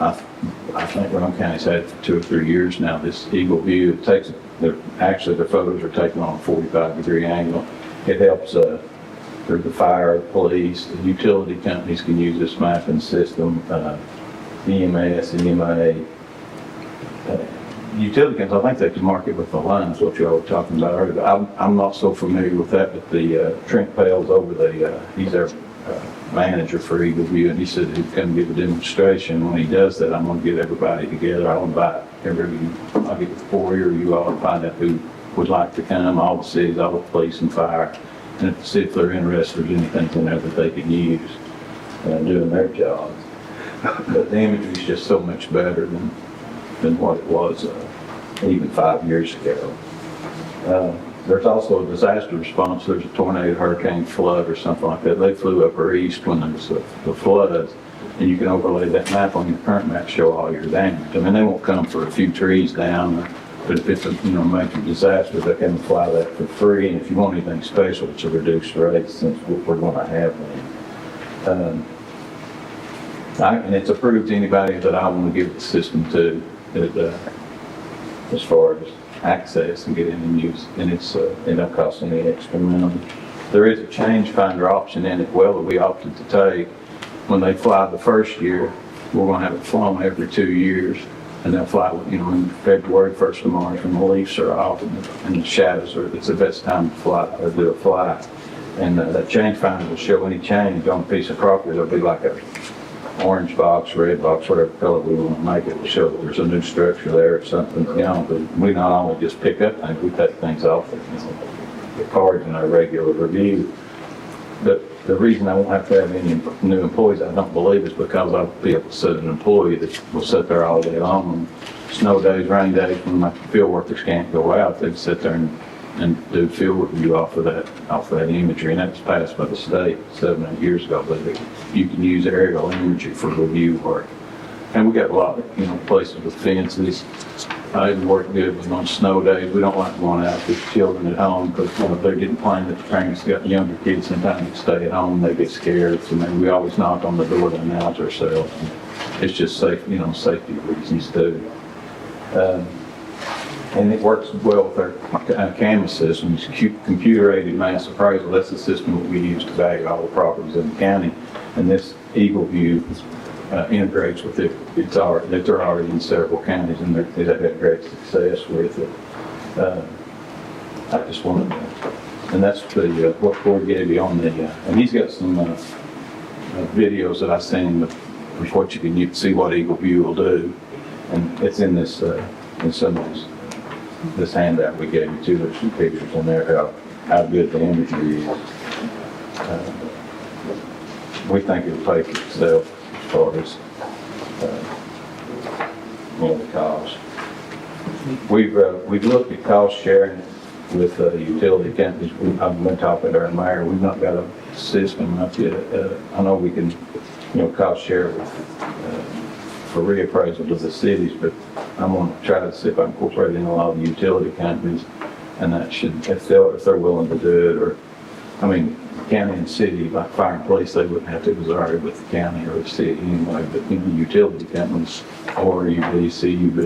I think Roane County's had it for 2 or 3 years now. This Eagle View, it takes, actually their photos are taken on a 45-degree angle. It helps through the fire, police, the utility companies can use this mapping system, EMS, EMA. Utility companies, I think they can mark it with the lines, what you all were talking about earlier. I'm not so familiar with that, but the Trent Pales over the, he's our manager for Eagle View, and he said he'd come give a demonstration. When he does that, I'm going to get everybody together. I'll invite I'll get 4 of you all and find out who would like to come, all the cities, all the police and fire, and see if they're interested, there's anything in there that they can use doing their jobs. But the imagery is just so much better than what it was even 5 years ago. There's also a disaster response. There's a tornado, hurricane, flood, or something like that. They flew up or east when there was the floods, and you can overlay that map on your current map, show all your damage. I mean, they won't come for a few trees down, but if it's a major disaster, they can fly that for free. And if you want anything special, it's a reduced rate since we're going to have them. And it's approved to anybody that I want to give the system to, as far as access and get in and use, and it don't cost any extra money. There is a change finder option in it, well, that we opted to take. When they fly the first year, we're going to have it flown every 2 years, and they'll fly, in February, 1st of March, when the leaves are off and the shadows are, it's the best time to fly, or do a fly. And that change finder will show any change on a piece of property. There'll be like a orange box, red box, whatever color we want to make it, will show that there's a new structure there or something. But we not only just pick up things, we take things off the cards in our regular review. But the reason I won't have to have any new employees, I don't believe, is because I'll be able to set an employee that will sit there all day long. On snow days, rain days, when my field workers can't go out, they can sit there and do field review off of that imagery, and that was passed by the state 7 or 8 years ago. But you can use aerial imagery for review work, and we got a lot of places with fences. I work good with on snow days. We don't like going out with children at home because they're getting playing at the parents got younger kids sometimes that stay at home. They get scared, so maybe we always knock on the door to announce ourselves. It's just safe, safety reasons too. And it works well with our CAMA system. It's computer-aided mass appraisal. That's the system that we use to value all the properties in the county. And this Eagle View integrates with it. They're already in several counties, and they've had great success with it. I just wanted to, and that's what Ford gave you on the, and he's got some videos that I sent him of what you can see what Eagle View will do, and it's in this in some of this handout we gave you too. There's some pictures in there how good the imagery is. We think it'll pay for itself as far as the cost. We've looked at cost sharing with utility companies. I've been talking to our mayor. We've not got a system up yet. I know we can cost share with for reappraisal to the cities, but I'm going to try to see if I can incorporate in a lot of the utility companies, and that should, if they're willing to do it, or I mean, county and city, like fire and police, they wouldn't have to reside with the county or the city anyway, but you know, utility companies, ORUB, CUB,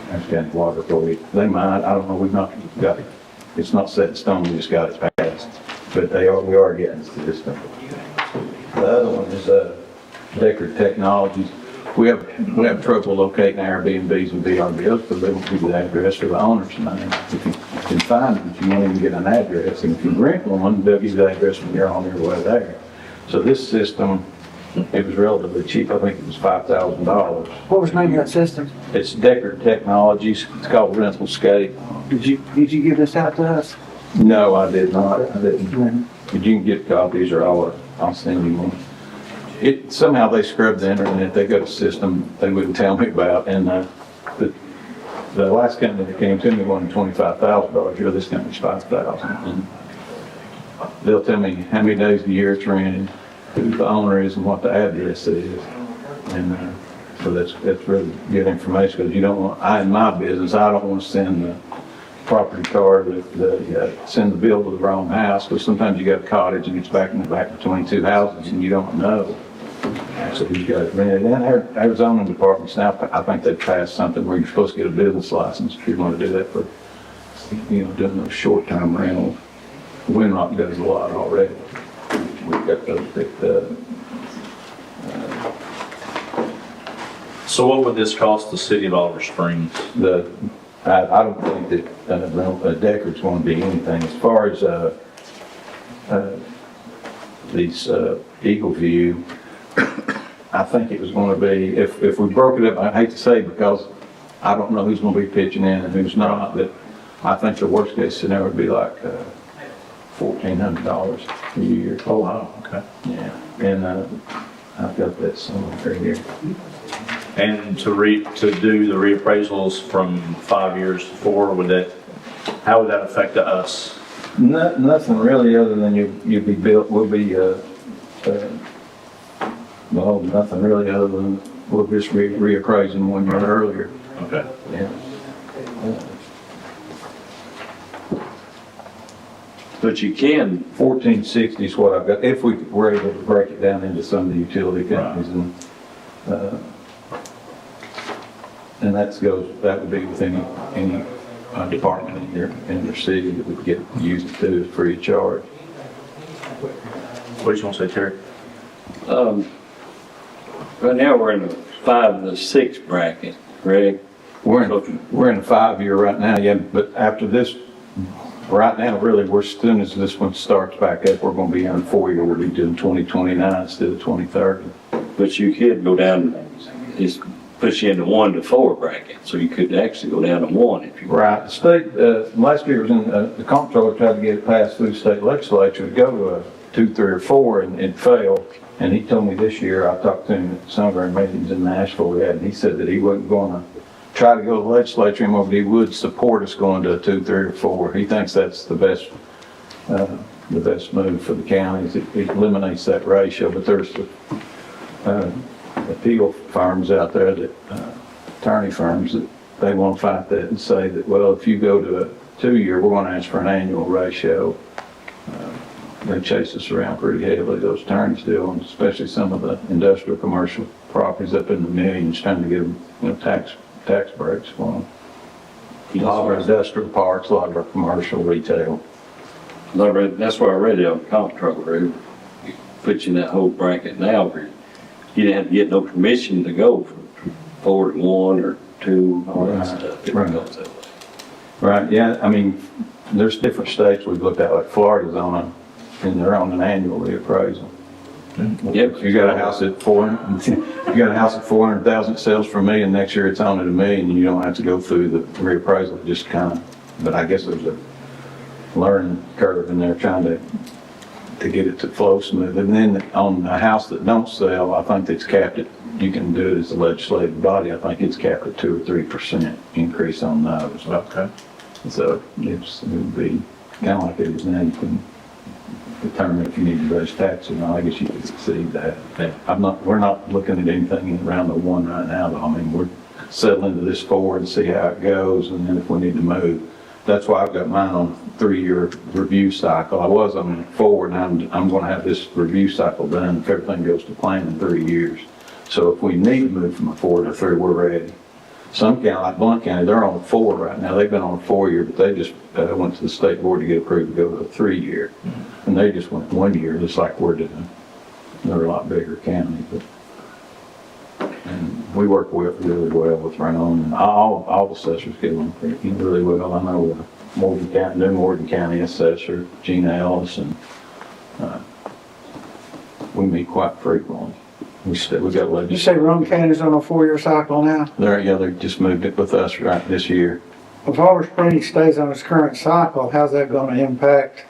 Adams County Water Authority, they might, I don't know, we've not got it, it's not set in stone, we just got it passed, but we are getting the system. The other one is, Deckard Technologies. We have trouble locating Airbnbs and VRBOs because they won't give you the address or the owner's name. If you can find them, you won't even get an address. And if you rent one, they'll give you the address when you're on your way there. So this system, it was relatively cheap. I think it was $5,000. What was the name of that system? It's Deckard Technologies. It's called Rentalscape. Did you give this out to us? No, I did not. I didn't. But you can get copies or I'll send you one. Somehow they scrubbed the internet, they got a system they wouldn't tell me about, and the last company that came to me wanted $25,000, here this company's $5,000. And they'll tell me how many days a year it's rented, who the owner is, and what the address is. And so that's really good information, because you don't want, in my business, I don't want to send the property card, send the bill to the wrong house, because sometimes you got a cottage and it's back between two houses and you don't know. So you got it rented. And our zoning departments now, I think they passed something where you're supposed to get a business license if you want to do that for, doing those short-term rentals. Winrock does a lot already. We've got those picked up. So what would this cost the city of Oliver Springs? I don't think that Deckard's going to be anything. As far as these Eagle View, I think it was going to be, if we broke it up, I hate to say because I don't know who's going to be pitching in and who's not, but I think the worst case scenario would be like $1,400 a year. Oh, wow, okay. Yeah, and I've got that somewhere here. And to do the reappraisals from 5 years to 4, how would that affect us? Nothing really, other than nothing really other than we'll just reappraise them 1 year earlier. Okay. Yeah. But you can, 1460 is what I've got, if we were able to break it down into some of the utility companies and that would be with any department in your city that would get used to do it free of charge. What did you want to say, Terry? right now we're in the 5 and the 6 bracket, Greg. We're in a 5-year right now, yeah, but after this, right now, really, as soon as this one starts back up, we're gonna be in a 4-year, we'll be doing 2029 instead of 2030. But you could go down, just put you in the 1 to 4 bracket, so you could actually go down to 1 if you. Right, the state, last year was in, the comptroller tried to get it passed through the state legislature to go to a 2, 3, or 4, and it failed. And he told me this year, I talked to him at some of our meetings in Nashville we had, and he said that he wasn't gonna try to go to the legislature anymore, but he would support us going to a 2, 3, or 4. He thinks that's the best move for the counties. It eliminates that ratio, but there's appeal firms out there that, attorney firms that they want to fight that and say that, well, if you go to a 2-year, we're going to ask for an annual ratio. They chase us around pretty heavily, those attorneys do, and especially some of the industrial commercial properties up in the millions, trying to get them, tax breaks for them. A lot of our industrial parks, a lot of our commercial retail. That's why I read it on the comptroller, it puts you in that whole bracket now where you didn't have to get no permission to go from 4 to 1 or 2, all that stuff. It Right. goes that way. Right, yeah, I mean, there's different states we've looked at, like Florida's and they're on an annual reappraisal. Yep. You got a house at 400,000 sells for $1 million, next year it's on at $1 million, and you don't have to go through the reappraisal, it just but I guess there's a learning curve in there trying to get it to flow smooth. And then on a house that don't sell, I think it's capped at, you can do it as a legislative body, I think it's capped at 2 or 3% increase on those. Okay. So it would be kind of like it is now, you can determine if you need to raise taxes or not. I guess you could exceed that. Yeah. We're not looking at anything around the 1 right now, though. I mean, we're settling into this 4 and see how it goes, and then if we need to move. that's why I've got mine on a 3-year review cycle. I was on 4, and I'm gonna have this review cycle done if everything goes to plan in 3 years. So if we need to move from a 4 to 3, we're ready. Some county, like Blount County, they're on a 4 right now. They've been on a 4-year, but they just went to the state board to get approved to go to a 3-year. And they just went 1 year, just like we're doing. They're a lot bigger county, but, and we work really well with Roan, and all the assessors get along really well. I know Morgan County, new Morgan County assessor, Gina Ellis, and we meet quite frequently. We got You legislation. say Roane County's on a 4-year cycle now? They just moved it with us right this year. If Oliver Springs stays on its current cycle, how's that gonna impact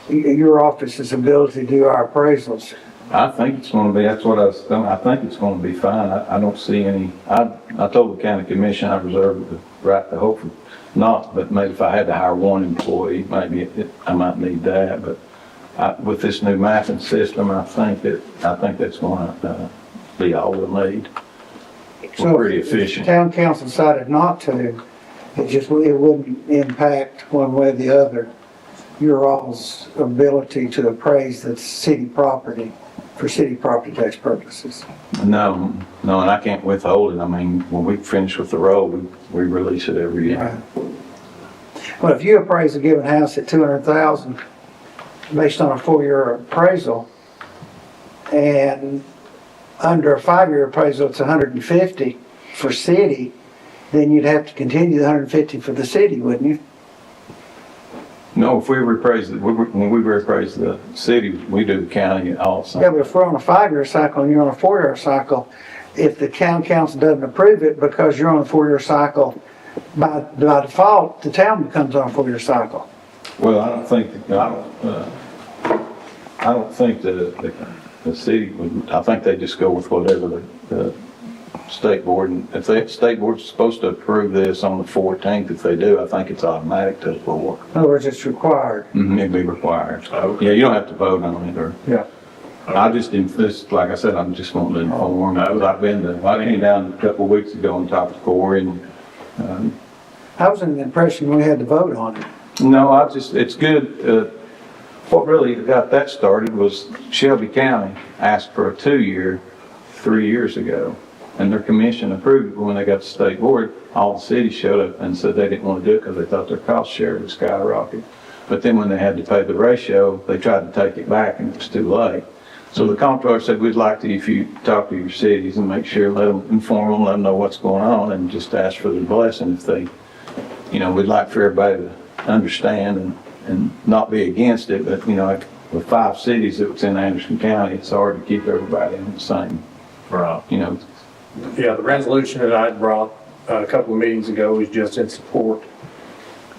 your office's ability to do our appraisals? I think it's gonna be, that's what I was thinking, I think it's gonna be fine. I don't see any, I told the county commission I reserved the right to hope for not, but maybe if I had to hire one employee, maybe I might need that, but with this new mapping system, I think that's gonna be all we'll need. We're pretty if the efficient. town council decided not to, it wouldn't impact one way or the other your all's ability to appraise the city property for city property tax purposes. No, and I can't withhold it. I mean, when we finish with the road, we release it every year. Well, if you appraise a given house at 200,000 based on a 4-year appraisal, and under a 5-year appraisal, it's 150 for city, then you'd have to continue the 150 for the city, wouldn't you? No, if we reappraise when we reappraise the city, we do the county also. Yeah, but if we're on a 5-year cycle and you're on a 4-year cycle, if the town council doesn't approve it because you're on a 4-year cycle, by default, the town becomes on a 4-year cycle. Well, I don't think the city would, I think they just go with whatever the state board, and if the state board's supposed to approve this on the 14th, if they do, I think it's automatic to the floor. In other words, it's required. It'd be required. Yeah, you don't have to vote on it, or. Yeah. I just, like I said, I'm just wanting to inform, because I came down a couple of weeks ago and talked to Corey, and, I was under the impression we had to vote on it. no, it's good. What really got that started was Shelby County asked for a 2-year 3 years ago, and their commission approved it. When they got to state board, all the cities showed up and said they didn't want to do it because they thought their cost share would skyrocket. But then when they had to pay the ratio, they tried to take it back and it was too late. So the comptroller said, we'd like to, if you talk to your cities and make sure, inform them, let them know what's going on, and just ask for their blessing if they, we'd like for everybody to understand and not be against it, but, like with 5 cities that was in Anderson County, it's hard to keep everybody on the same, Right. Yeah, the resolution that I brought a couple of meetings ago is just in support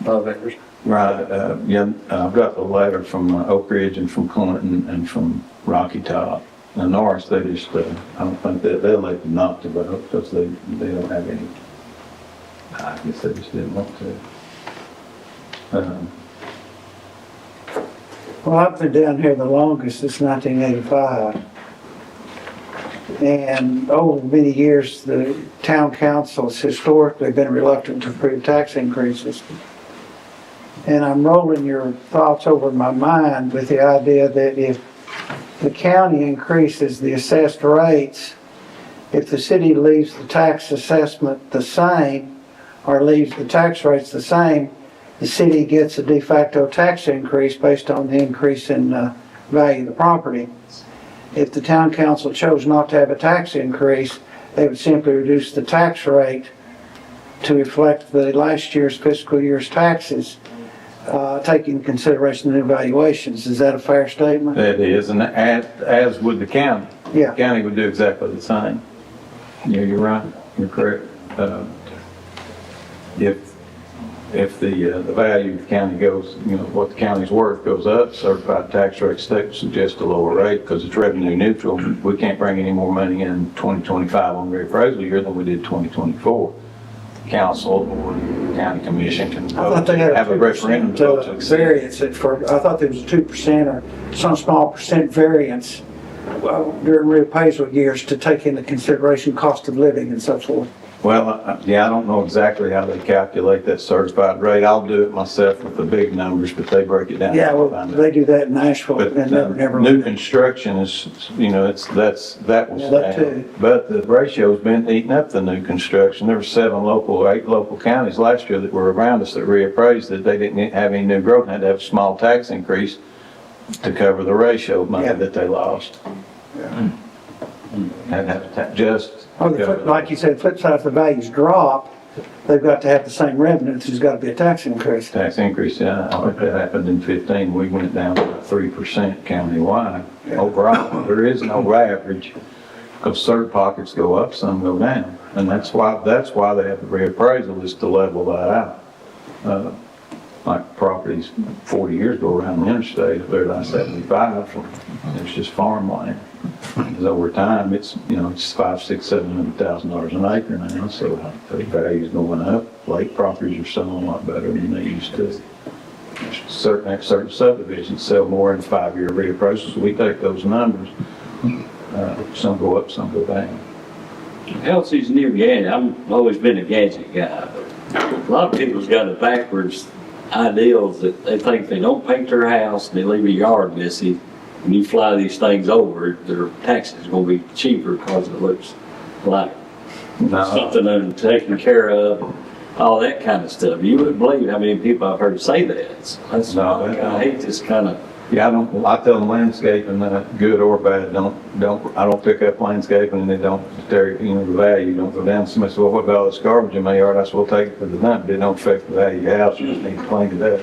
of it. Right, I've got the letter from Oak Ridge and from Clinton and from Rocky Top. Now Norris, they just, I don't think they're elected not to vote because they don't have any, I guess they just didn't want to. Well, I've been down here the longest since 1985. And over many years, the town council has historically been reluctant to approve tax increases. And I'm rolling your thoughts over in my mind with the idea that if the county increases the assessed rates, if the city leaves the tax assessment the same or leaves the tax rates the same, the city gets a de facto tax increase based on the increase in value of the property. If the town council chose not to have a tax increase, they would simply reduce the tax rate to reflect the last year's fiscal year's taxes, taking into consideration the new valuations. Is that a fair statement? That is, and as would the county. Yeah. The county would do exactly the same. Yeah, you're right, you're correct. If the value of the county goes, what the county's worth goes up, certified tax rate state suggests a lower rate because it's revenue neutral. We can't bring any more money in 2025 on reappraisal year than we did 2024. Council or the county commission can I thought they had have a referendum to vote to exceed. variance I thought there was a 2% or some small percent variance during reappraisal years to take into consideration cost of living and so forth. Well, yeah, I don't know exactly how they calculate that certified rate. I'll do it myself with the big numbers, but they break it down. Yeah, well, Find it. they do that in Nashville But and never. new construction is, you know, that was Yeah, that down. too. But the ratio's been eating up the new construction. There were 8 local counties last year that were around us that reappraised that they didn't have any new growth and had to have a small tax increase to cover the ratio money Yeah. that they lost. Had to have just. Or the flip, like you said, flip side, if the values drop, they've got to have the same revenue, there's got to be a tax increase. Tax increase, yeah, I think that happened in 15, we went down to 3% countywide. Overall, there is no average, because certain pockets go up, some go down. And that's why they have the reappraisal, is to level that out. Like properties 40 years ago around the interstate, if they're like 75, it's just farmland. Because over time, it's, you know, it's $500,000, $600,000, $700,000 an acre now, so the value's going up. Lake properties are selling a lot better than they used to. Certain subdivisions sell more in 5-year reappraisals, so we take those numbers. Some go up, some go down. How's these new gadgets? I've always been a gadget guy, but a lot of people's got it backwards ideals that they think if they don't paint their house, they leave a yard messy, when you fly these things over, their taxes are gonna be cheaper because it looks like something taken care of, all that kind of stuff. You wouldn't believe how many people I've heard say that. So that's No, why I hate this kind of. Yeah, I tell them landscaping, good or bad, I don't pick up landscaping and they don't, the value don't go down. Somebody says, well, what about all this garbage in my yard? I said, well, take it to the dump. It don't affect the value of your house, you just need to clean it up.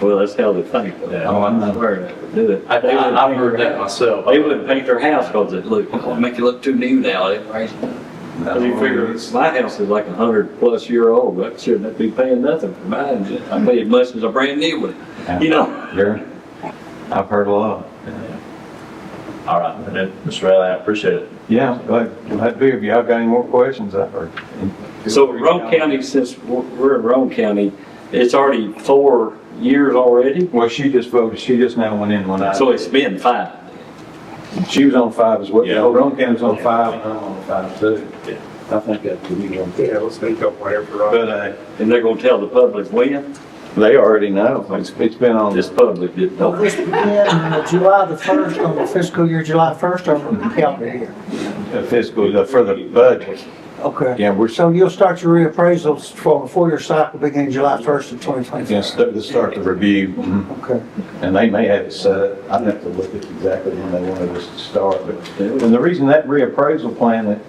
Well, that's how they think. Oh, I know. Swear they would do it. I've heard that myself. They wouldn't paint their house because it look, make it look too new now. Because you figure, my house is like 100-plus-year-old, but I shouldn't be paying nothing for mine. I pay as much as a brand new one, you know? Yeah. I've heard a lot. All right, and then, Mr. Riley, I appreciate it. Yeah, glad to be with you. I've got any more questions I've heard. So Roane County, since we're in Roane County, it's already 4 years already? Well, she just voted, she just now went in when So it's been 5. She was on 5 as well. Yeah. Roane County's on 5 and I'm on 5 too. I think that could be one. Yeah, let's make up whatever, right? But, And they're gonna tell the public when? they already know. It's been on This public didn't Well, know. this began July the 1st, on the fiscal year, July 1st, or on the calendar year? fiscal, for the budget. Okay. Yeah, So you'll start your reappraisals for a 4-year cycle beginning July 1st of 2025? yeah, start the review. Okay. And they may have it set, I'd have to look at exactly when they wanted us to start. But and the reason that reappraisal plan that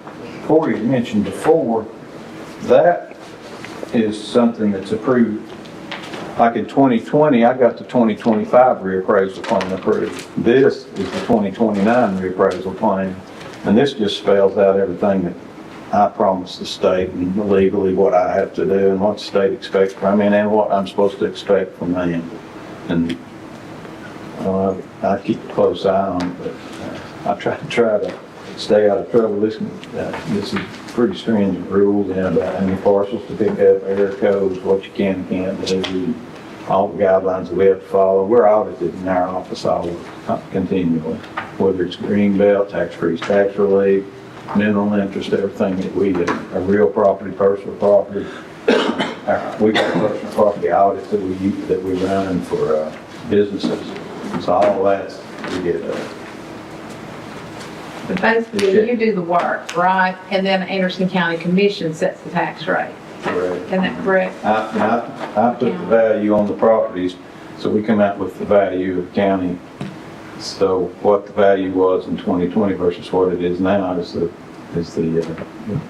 Corey had mentioned before, that is something that's approved. Like in 2020, I got the 2025 reappraisal plan approved. This is the 2029 reappraisal plan. And this just spells out everything that I promised the state and legally what I have to do and what the state expects from me and what I'm supposed to expect from them. And I keep a close eye on it, but I try to stay out of trouble. This is pretty stringent rules, about how many parcels to pick up, air codes, what you can and can't do, all the guidelines that we have to follow. We're audited in our office continually, whether it's green belt, tax-free tax relief, mineral interest, everything that we do, a real property, personal property. We got personal property audits that we run for businesses. So all that we get. But basically, you do the work, right? And then Anderson County Commission sets the tax rate. Correct. Isn't that correct? I put the value on the properties, so we come out with the value of the county. So what the value was in 2020 versus what it is now is the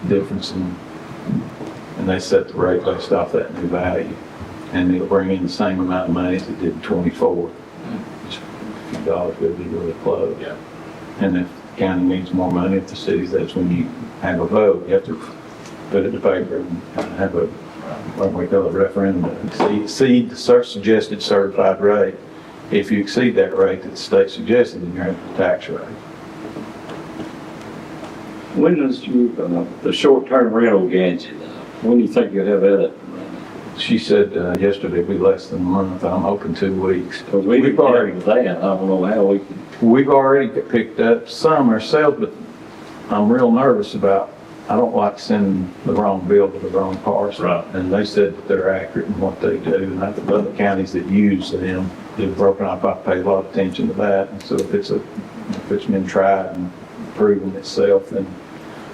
difference in, and they set the rate based off that new value. And it'll bring in the same amount of money as it did in 24. Which a few dollars would be really close. Yeah. And if the county needs more money, if the cities, that's when you have a vote. You have to put it in the paper and have a, what we call a referendum, exceed the suggested certified rate. If you exceed that rate that the state suggested, then you're at the tax rate. When does the short-term rental gadget, when do you think you'll have that? She said yesterday it'd be less than a month. I'm hoping 2 weeks. Because we've already with that, I don't know how we can. We've already picked up some ourselves, but I'm real nervous about, I don't like sending the wrong bill to the wrong parcel. Right. And they said that they're accurate in what they do, and I think the other counties that use them, they've broken up, I pay a lot of attention to that. And so if it's been tried and proven itself, and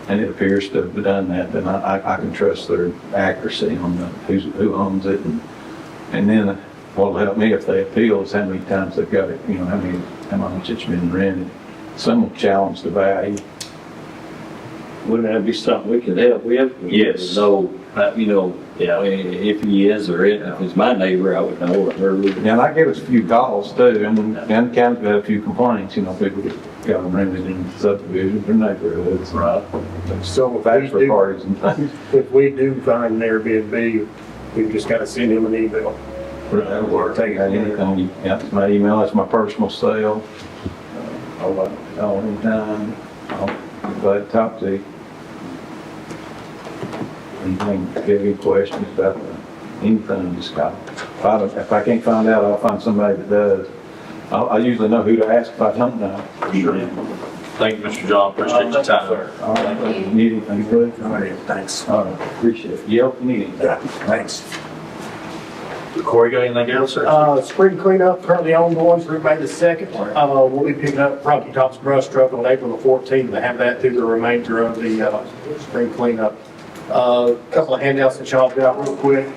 it appears to have done that, then I can trust their accuracy on who owns it. And then what'll help me if they appeal is how many times they've got it, how much it's been rented. Some will challenge the value. Wouldn't that be something we could help with? Yes. So, yeah, if he is or if it's my neighbor, I would know or her. Yeah, and I get us a few calls too, and the county's got a few complaints, people that got them rented in subdivisions or neighborhoods. Right. So Bachelor parties and things. if we do find an Airbnb, we've just gotta send him an email. That'll work. Take anything, that's my email, that's my personal cell. I'll call anytime. I'll be glad to talk to you. Anything, if you have any questions about anything, just call. If I can't find out, I'll find somebody that does. I usually know who to ask if I don't know. Sure. Thank you, Mr. John. Appreciate your time. All right, need anything, please? All right, thanks. All right, appreciate it. Yep, you need anything. Yeah, thanks. Corey, got anything else, sir? Spring cleanup currently ongoing through May the 2nd. We'll be picking up Rocky Top's brush truck on April the 14th to have that through the remainder of the spring cleanup. Couple of handouts that y'all got real quick.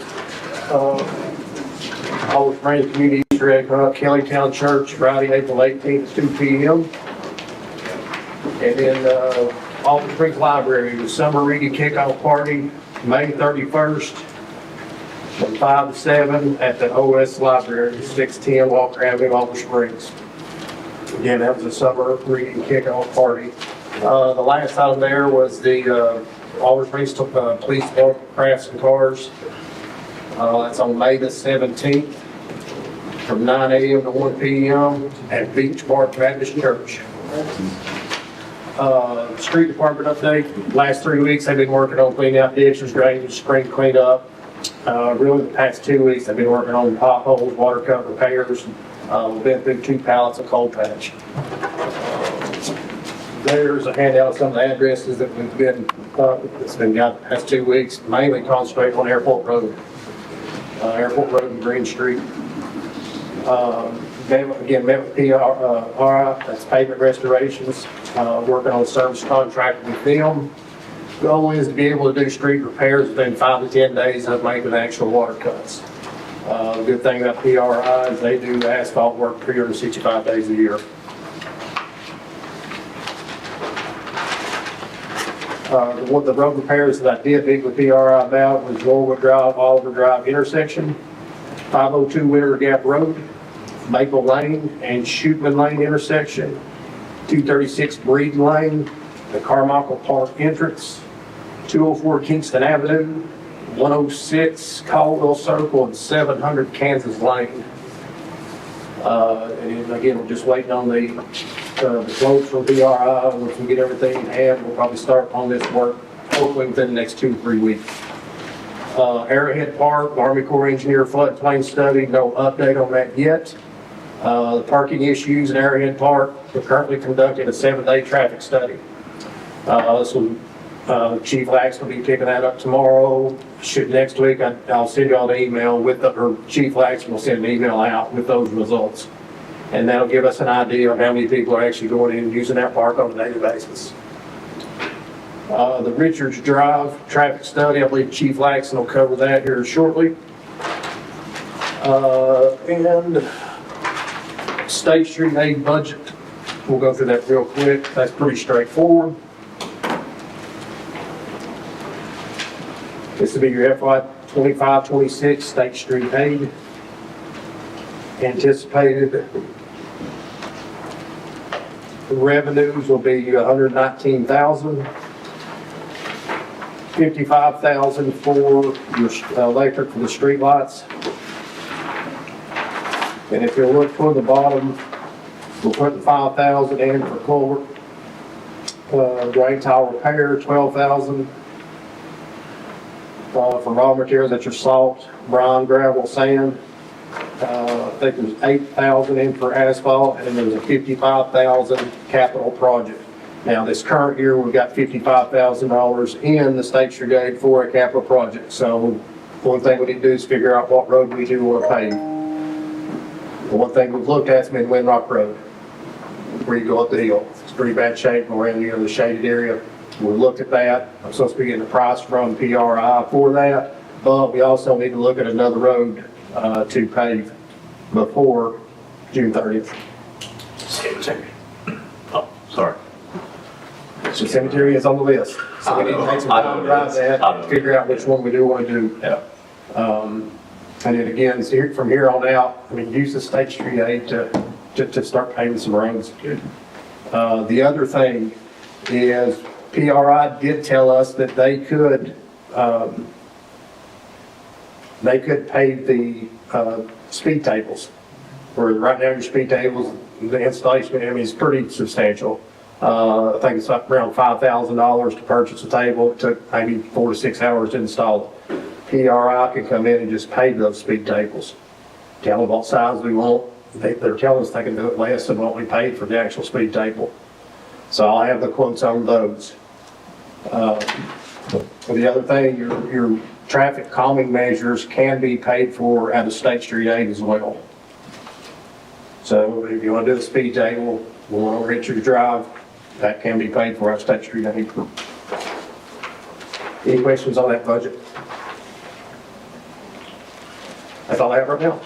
Olive Springs Community Easter Egg Hunt, Kellytown Church, Friday, April 18th, 2 p.m. And then Olive Springs Library, the summer reading kickoff party, May 31st, from 5 to 7 at the OS Library, 610 Walker Avenue, Olive Springs. Again, that was a summer reading kickoff party. The last item there was the Olive Springs Police Department Crafts and Cars. That's on May the 17th from 9 a.m. to 1 p.m. at Beach Park Baptist Church. Street department update. Last 3 weeks, they've been working on cleaning out ditches, drainage, spring cleanup. Really the past 2 weeks, they've been working on potholes, water cut repairs. We've been through 2 pallets of cold patch. There's a handout of some of the addresses that we've been, that's been got the past 2 weeks, mainly concentrated on Airport Road. Airport Road and Green Street. Met with PRI, that's Pavement Restorations, working on a service contract with them. Goal is to be able to do street repairs within 5 to 10 days of making actual water cuts. The good thing about PRI is they do asphalt work 365 days a year. What the road repairs that I did meet with PRI about was Norwood Drive, Oliver Drive intersection, 502 Winter Gap Road, Maple Lane and Shootman Lane intersection, 236 Breeden Lane, the Carmichael Park entrance, 204 Kingston Avenue, 106 Caldwell Circle, and 700 Kansas Lane. And again, we're just waiting on the quotes from PRI. Once we get everything in hand, we'll probably start on this work hopefully within the next 2 to 3 weeks. Arrowhead Park, Army Corps Engineer floodplain study, no update on that yet. The parking issues in Arrowhead Park, we're currently conducting a 7-day traffic study. Chief Lax will be picking that up tomorrow. Next week, I'll send you all the email with or Chief Lax will send an email out with those results. And that'll give us an idea of how many people are actually going in and using that park on a daily basis. The Richards Drive traffic study, I believe Chief Laxton will cover that here shortly. And State Street aid budget, we'll go through that real quick. That's pretty straightforward. This will be your FY 25-26 State Street aid. Anticipated revenues will be $119,000. $55,000 for your electric for the street lights. And if you look toward the bottom, we're putting $5,000 in for culvert. Drain tile repair, $12,000. For raw materials, that's your salt, brine, gravel, sand. I think there's $8,000 in for asphalt, and there's a $55,000 capital project. Now, this current year, we've got $55,000 in the State Street aid for a capital project. So one thing we need to do is figure out what road we do want to pave. The one thing we've looked at has been Windrock Road, where you go up the hill. It's pretty bad shape, we're in, the shaded area. We looked at that. I'm supposed to be getting a price from PRI for that, but we also need to look at another road, to pave before June 30th. Cemetery. Oh, sorry. The cemetery is on the list, so we need to take some time to drive that and figure out which one we do want to do. Yeah. And then again, so from here on out, I mean, use the State Street aid to start paving some roads. The other thing is PRI did tell us that they could pave the speed tables. Where right now your speed tables, the installation, I mean, is pretty substantial. I think it's up around $5,000 to purchase a table. It took maybe 4 to 6 hours to install it. PRI can come in and just pave those speed tables. Tell them what size we want. They're telling us they can do it less than what we paid for the actual speed table. So I'll have the quotes on those. The other thing, your traffic calming measures can be paid for out of State Street aid as well. So if you want to do the speed table, along Richards Drive, that can be paid for out of State Street aid. Any questions on that budget? That's all I have right now.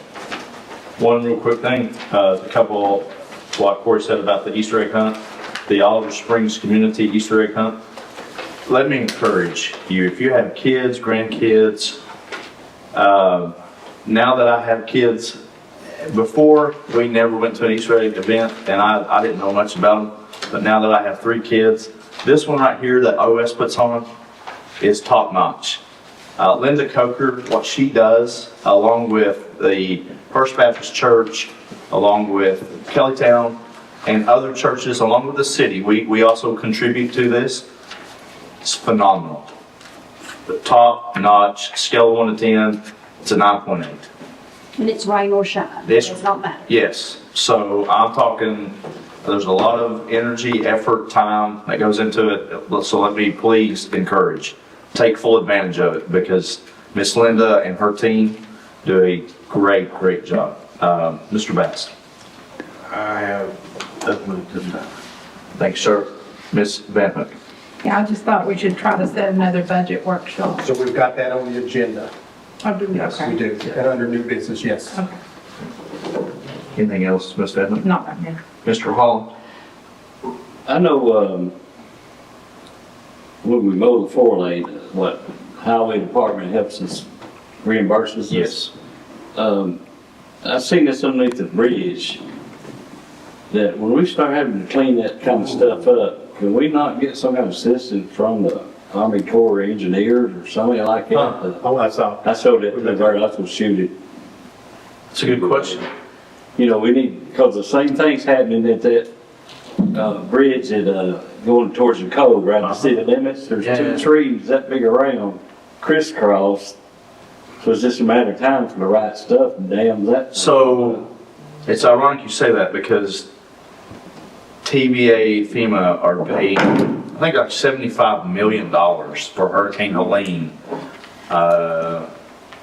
One real quick thing, a couple, what Corey said about the Easter egg hunt, the Oliver Springs Community Easter egg hunt. Let me encourage you, if you have kids, grandkids, now that I have kids, before we never went to an Easter egg event and I didn't know much about them, but now that I have 3 kids, this one right here that OS puts on is top notch. Linda Coker, what she does, along with the First Baptist Church, along with Kellytown, and other churches, along with the city, we also contribute to this. It's phenomenal. The top notch, scale of 1 to 10, it's a 9.8. And it's rain or shine, it This- does not matter. Yes, so I'm talking, there's a lot of energy, effort, time that goes into it, so let me please encourage. Take full advantage of it because Miss Linda and her team do a great job. Mr. Bass. I have nothing at this time. Thanks, sir. Miss Van Hook. Yeah, I just thought we should try to set another budget workshop. So we've got that on the agenda. Oh, do we? Yes, Okay. we do. And under new business, yes. Okay, Anything else, Miss Van Hook? not right now. Mr. Holland? I know, when we mow the 4-lane, what, highway department helps us reimburse us? Yes. I've seen this underneath the bridge, that when we start having to clean that kind of stuff up, can we not get some kind of assistance from the Army Corps of Engineers or somebody like that? Oh, that's all. I showed it, I was gonna shoot it. It's a good question. You know, we need, because the same thing's happening at that, bridge at, going towards the cove, right, the city limits. There's Yeah. 2 trees that big around, crisscross. So it's just a matter of time for the right stuff and dams that. So, it's ironic you say that because TVA, FEMA are paying, I think like $75 million for Hurricane Helene,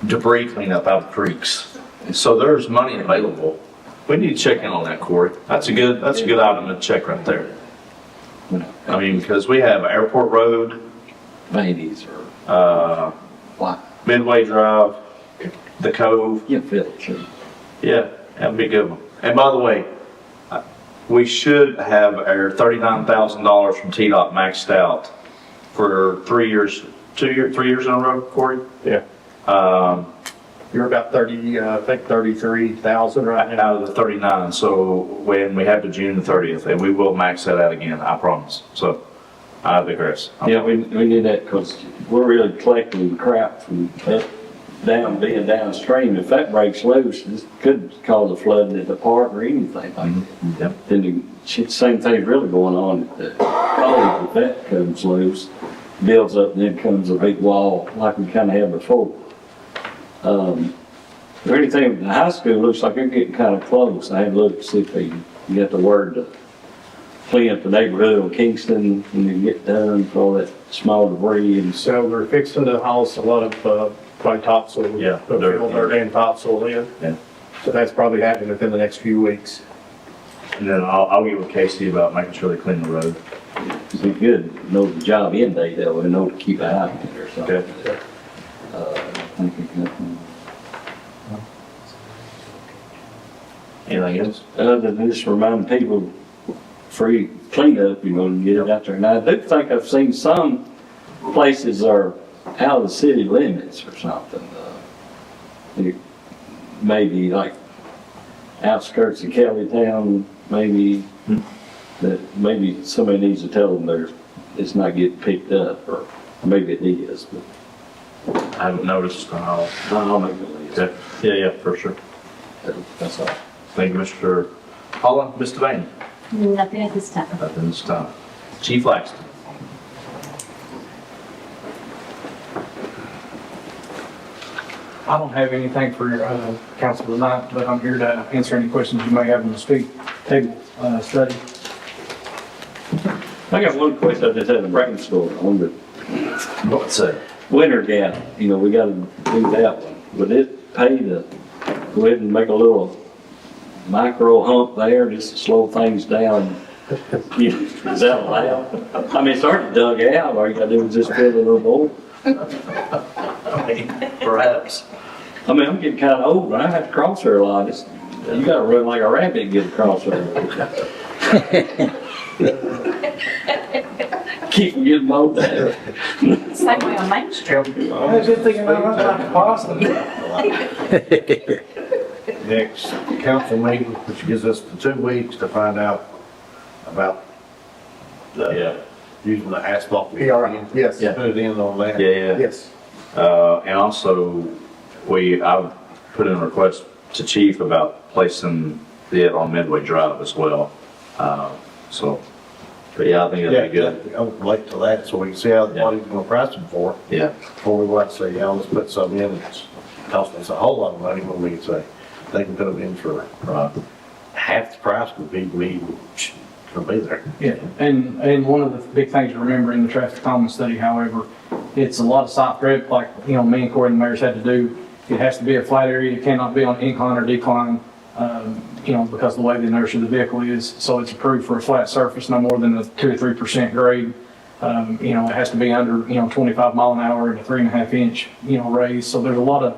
debris cleanup out of creeks. So there's money available. We need to check in on that, Corey. That's a good item to check right there. I mean, because we have Airport Road, Ladies or what? Midway Drive, the Cove. You feel it, sure. Yeah, that'd be a good one. And by the way, we should have our $39,000 from TDOT maxed out for 3 years, 3 years in a row, Corey? Yeah. You're about 33,000 right now. Out of the 39, so when we have to June the 30th, and we will max that out again, I promise. So, I digress. Yeah, we need that because we're really collecting crap from up, down, being downstream. If that breaks loose, it could cause a flooding at the park or anything like that. Yep. Then the same thing's really going on at the college. If that comes loose, builds up, and then comes a big wall like we kind of had before. Or anything, the high school looks like they're getting kind of close. I had to look to see if they can get the word to clean up the neighborhood on Kingston when you get done for all that small debris and So we're fixing to house a lot of, probably topsoil. Yeah, Put dirt and topsoil in. Yeah. So that's probably happening within the next few weeks. And then I'll get with Casey about making sure they clean the road. it'd be good, know the job end date, that way, know to keep an eye on it or something. Okay. I think it's nothing. Anything else? Other than just reminding people, free cleanup, you know, and get it out there. And I do think I've seen some places are out of the city limits or something. Maybe like outskirts of Kellytown, maybe, that maybe somebody needs to tell them it's not getting picked up, or maybe it is, but I haven't noticed. I'll make a list. Okay. Yeah, for sure. That's all. Thank you, Mr. Holland. Mr. Vane? Nothing at this time. Nothing this time. Chief Laxton? I don't have anything for council tonight, but I'm here to answer any questions you may have on the speak table study. I got one question I just had a brainstorm on, but What's that? winter gap, you know, we gotta do that one. Would it pay to go ahead and make a little micro hump there just to slow things down? Is that allowed? I mean, it's already dug out, all you gotta do is just fill it a little more. Perhaps. I mean, I'm getting kinda old, but I have to cross there a lot. You gotta run like a rabbit to get across there. Keep from getting mowed down. Same way on Main Street. I was just thinking about like Boston. Next council meeting, which gives us the 2 weeks to find out about Yeah. using the asphalt. PRI, yes. Put it in on that. Yeah. Yes. And also, I put in a request to Chief about placing it on Midway Drive as well. But yeah, I think that'd be good. I'll wait till that so we can see what he's gonna price them for, Yeah. before we want to say, yeah, let's put something in that's costing us a whole lot of money when we can say, they can put them in for half the price would be gonna be there. Yeah, and one of the big things to remember in the traffic calming study, however, it's a lot of site prep, like, you know, me and Corey and the mayor's had to do. It has to be a flat area, it cannot be on incline or decline, you know, because of the way the inertia of the vehicle is. So it's approved for a flat surface, no more than a 2 or 3% grade. You know, it has to be under, 25 mile an hour and a 3.5 inch, raise. So there's a lot of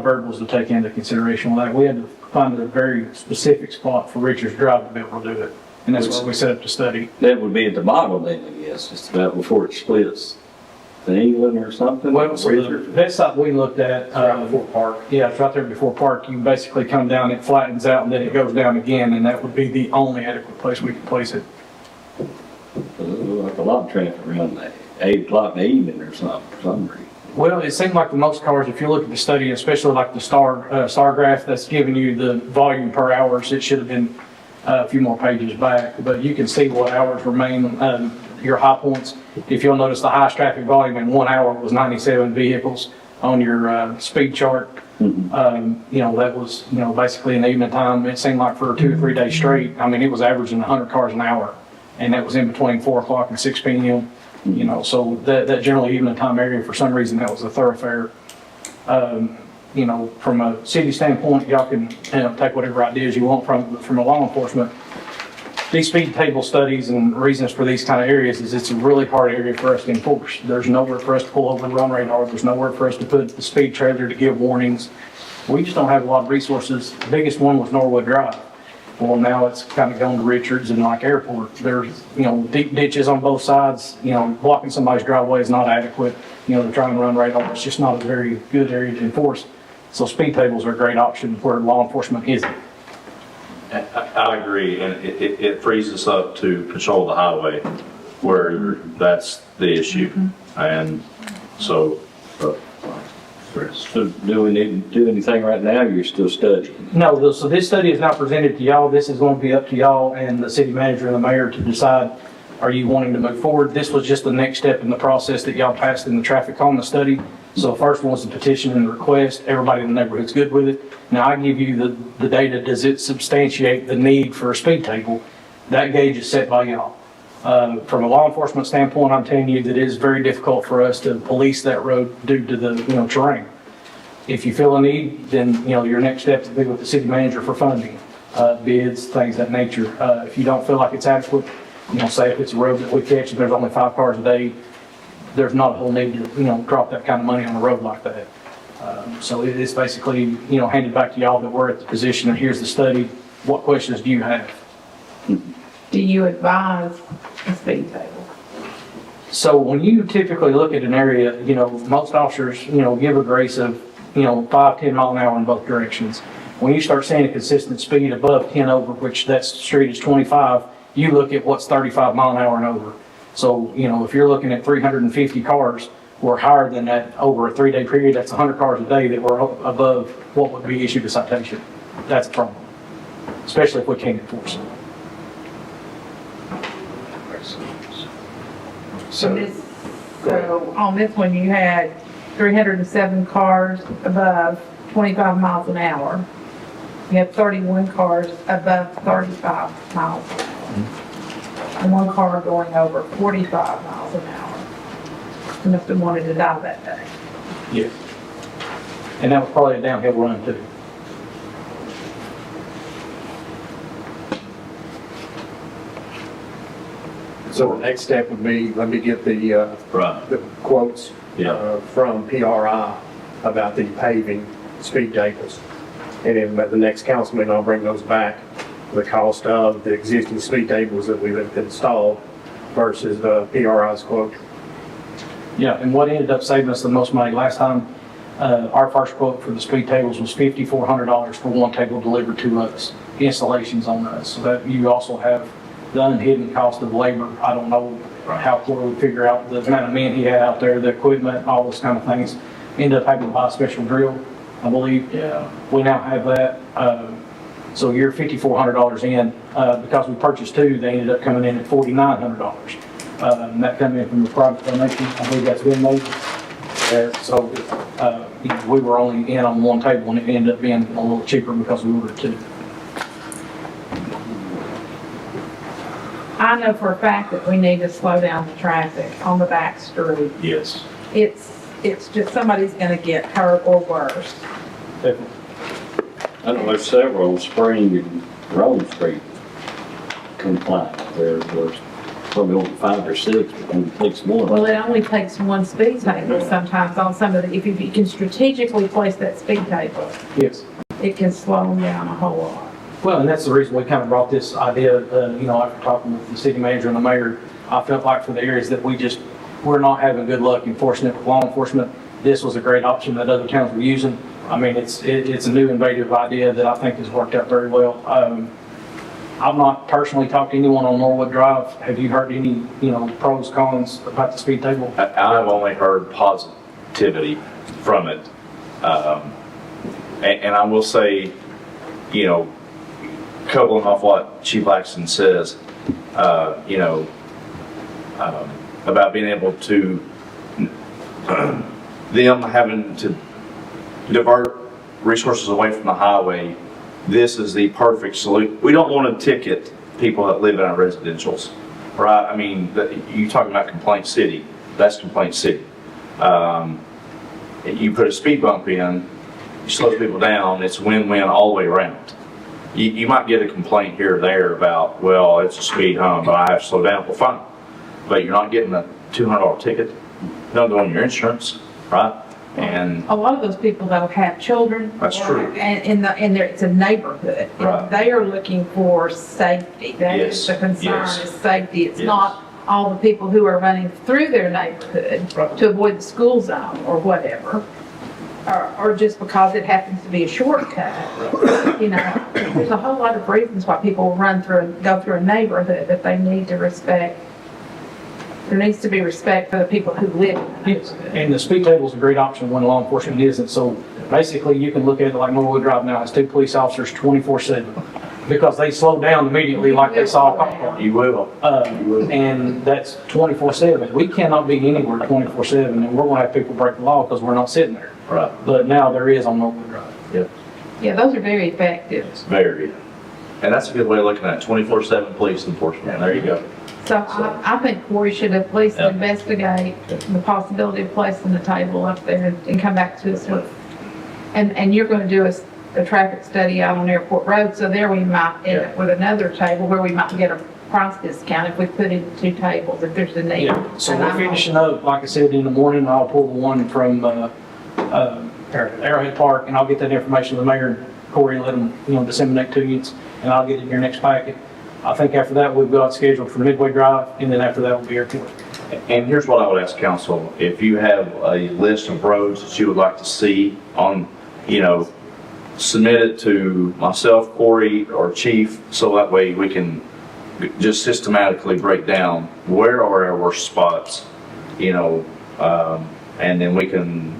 variables to take into consideration with that. We had to find a very specific spot for Richards Drive to be able to do it. And that's where we set up the study. That would be at the bottom then, I guess, just about before it splits. To England or something? Well, so that site we looked at, Right before Park. yeah, it's right there before Park. You basically come down, it flattens out, and then it goes down again, and that would be the only adequate place we could place it. Like a lot of traffic around that 8 o'clock in the evening or something, for some reason. Well, it seemed like the most cars, if you look at the study, especially like the star graph that's giving you the volume per hours, it should have been a few more pages back, but you can see what hours remain, your high points. If you'll notice, the highest traffic volume in 1 hour was 97 vehicles on your speed chart. That was, basically in the evening time. It seemed like for 2 or 3 days straight, I mean, it was averaging 100 cars an hour, and that was in between 4 o'clock and 6 p.m. So that generally evening time area, for some reason, that was a thoroughfare. From a city standpoint, y'all can take whatever ideas you want from a law enforcement. These speed table studies and reasons for these kind of areas is it's a really hard area for us to enforce. There's nowhere for us to pull over and run radar. There's nowhere for us to put the speed trailer to give warnings. We just don't have a lot of resources. The biggest one was Norwood Drive. Well, now it's kind of gone to Richards and like Airport. There's, deep ditches on both sides. Blocking somebody's driveway is not adequate. To try and run radar, it's just not a very good area to enforce. So speed tables are a great option where law enforcement isn't. I agree, and it frees us up to patrol the highway where that's the issue. And so, So do we need to do anything right now, or you're still studying? No, so this study is not presented to y'all. This is going to be up to y'all and the city manager and the mayor to decide, are you wanting to move forward? This was just the next step in the process that y'all passed in the traffic calming study. So the first one was the petition and the request. Everybody in the neighborhood's good with it. Now I give you the data. Does it substantiate the need for a speed table? That gauge is set by y'all. From a law enforcement standpoint, I'm telling you that it is very difficult for us to police that road due to the, terrain. If you feel a need, then, your next step would be with the city manager for funding, bids, things of that nature. If you don't feel like it's adequate, say if it's a road that we catch and there's only 5 cars a day, there's not a whole need to, drop that kind of money on a road like that. So it is basically, handed back to y'all that we're at the position, and here's the study. What questions do you have? Do you advise a speed table? So when you typically look at an area, most officers, give a grace of, 5-10 mile an hour in both directions. When you start seeing a consistent speed above 10 over, which that street is 25, you look at what's 35 mile an hour and over. So, if you're looking at 350 cars or higher than that over a 3-day period, that's 100 cars a day that were above what would be issued a citation. That's a problem, especially if we can't enforce it. So on this one, you had 307 cars above 25 miles an hour. You had 31 cars above 35 miles an hour. And 1 car going over 45 miles an hour. You must have wanted to die that day. Yeah. And that was probably a downhill run too. So the next step would be, let me get the Right. the quotes Yeah. from PRI about the paving speed tables. And then at the next council meeting, I'll bring those back, the cost of the existing speed tables that we've installed versus the PRI's quote. Yeah, and what ended up saving us the most money last time, our first quote for the speed tables was $5,400 for 1 table delivered to us, installations on us. So that you also have the unhidden cost of labor. I don't know how Corey would figure out the amount of men he had out there, the equipment, all those kind of things. Ended up having to buy a special drill, I believe. Yeah. We now have that. So you're $5,400 in. Because we purchased 2, they ended up coming in at $4,900. That coming in from the private donation. I believe that's been made there. So we were only in on 1 table, and it ended up being a little cheaper because we ordered 2. I know for a fact that we need to slow down the traffic on the back street. Yes. It's just somebody's gonna get hurt or worse. Definitely. I know there's several Spring and Rome Street compliant. There's probably only 5 or 6, but only takes one. Well, it only takes 1 speed table sometimes on some of the, if you can strategically place that speed table, Yes. it can slow them down a whole lot. Well, and that's the reason we kind of brought this idea, after talking with the city manager and the mayor, I felt like for the areas that we're not having good luck enforcing it with law enforcement, this was a great option that other towns were using. I mean, it's a new innovative idea that I think has worked out very well. I've not personally talked to anyone on Norwood Drive. Have you heard any, pros, cons about the speed table? I've only heard positivity from it. And I will say, coupling off what Chief Laxton says, about being able to, them having to divert resources away from the highway, this is the perfect solution. We don't want to ticket people that live in our residentials, right? I mean, you talking about Complaint City, that's Complaint City. You put a speed bump in, you slow people down, it's win-win all the way around. You might get a complaint here or there about, well, it's a speed hump, but I have to slow down. Well, fine, but you're not getting a $200 ticket. Don't go on your insurance, right? And A lot of those people though have children. That's true. And it's a neighborhood. And Right. they are looking for safety. That is Yes, the concern, yes. is safety. It's Yes. not all the people who are running through their neighborhood Right. to avoid the school zone or whatever. Or just because it happens to be a shortcut. There's a whole lot of reasons why people go through a neighborhood that they need to respect. There needs to be respect for the people who live in the Yes, neighborhood. and the speed table is a great option when law enforcement isn't. So basically, you can look at it like Norwood Drive now, it's 2 police officers 24/7 because they slow down immediately like they saw a cop car. you will. And that's 24/7. We cannot be anywhere 24/7, and we're gonna have people break the law because we're not sitting there. Right. But now there is on Norwood Drive. Yep. Yeah, those are very effective. It's very. And that's a good way of looking at it, 24/7 police enforcement. There you go. So I think Corey should at least investigate the possibility of placing the table up there and come back to us with, and you're gonna do a traffic study out on Airport Road, so there we might end up with another table where we might get a price discount if we put in 2 tables, if there's a need. Yeah, so And we're I'm- finishing up, like I said, in the morning, I'll pull the one from, Arrowhead Park, and I'll get that information to the mayor and Corey, and let them, disseminate to you, and I'll get it in your next packet. I think after that, we've got scheduled for Midway Drive, and then after that will be Airport. And here's what I would ask council, if you have a list of roads that you would like to see on, submit it to myself, Corey, or Chief, so that way we can just systematically break down where are our worst spots, and then we can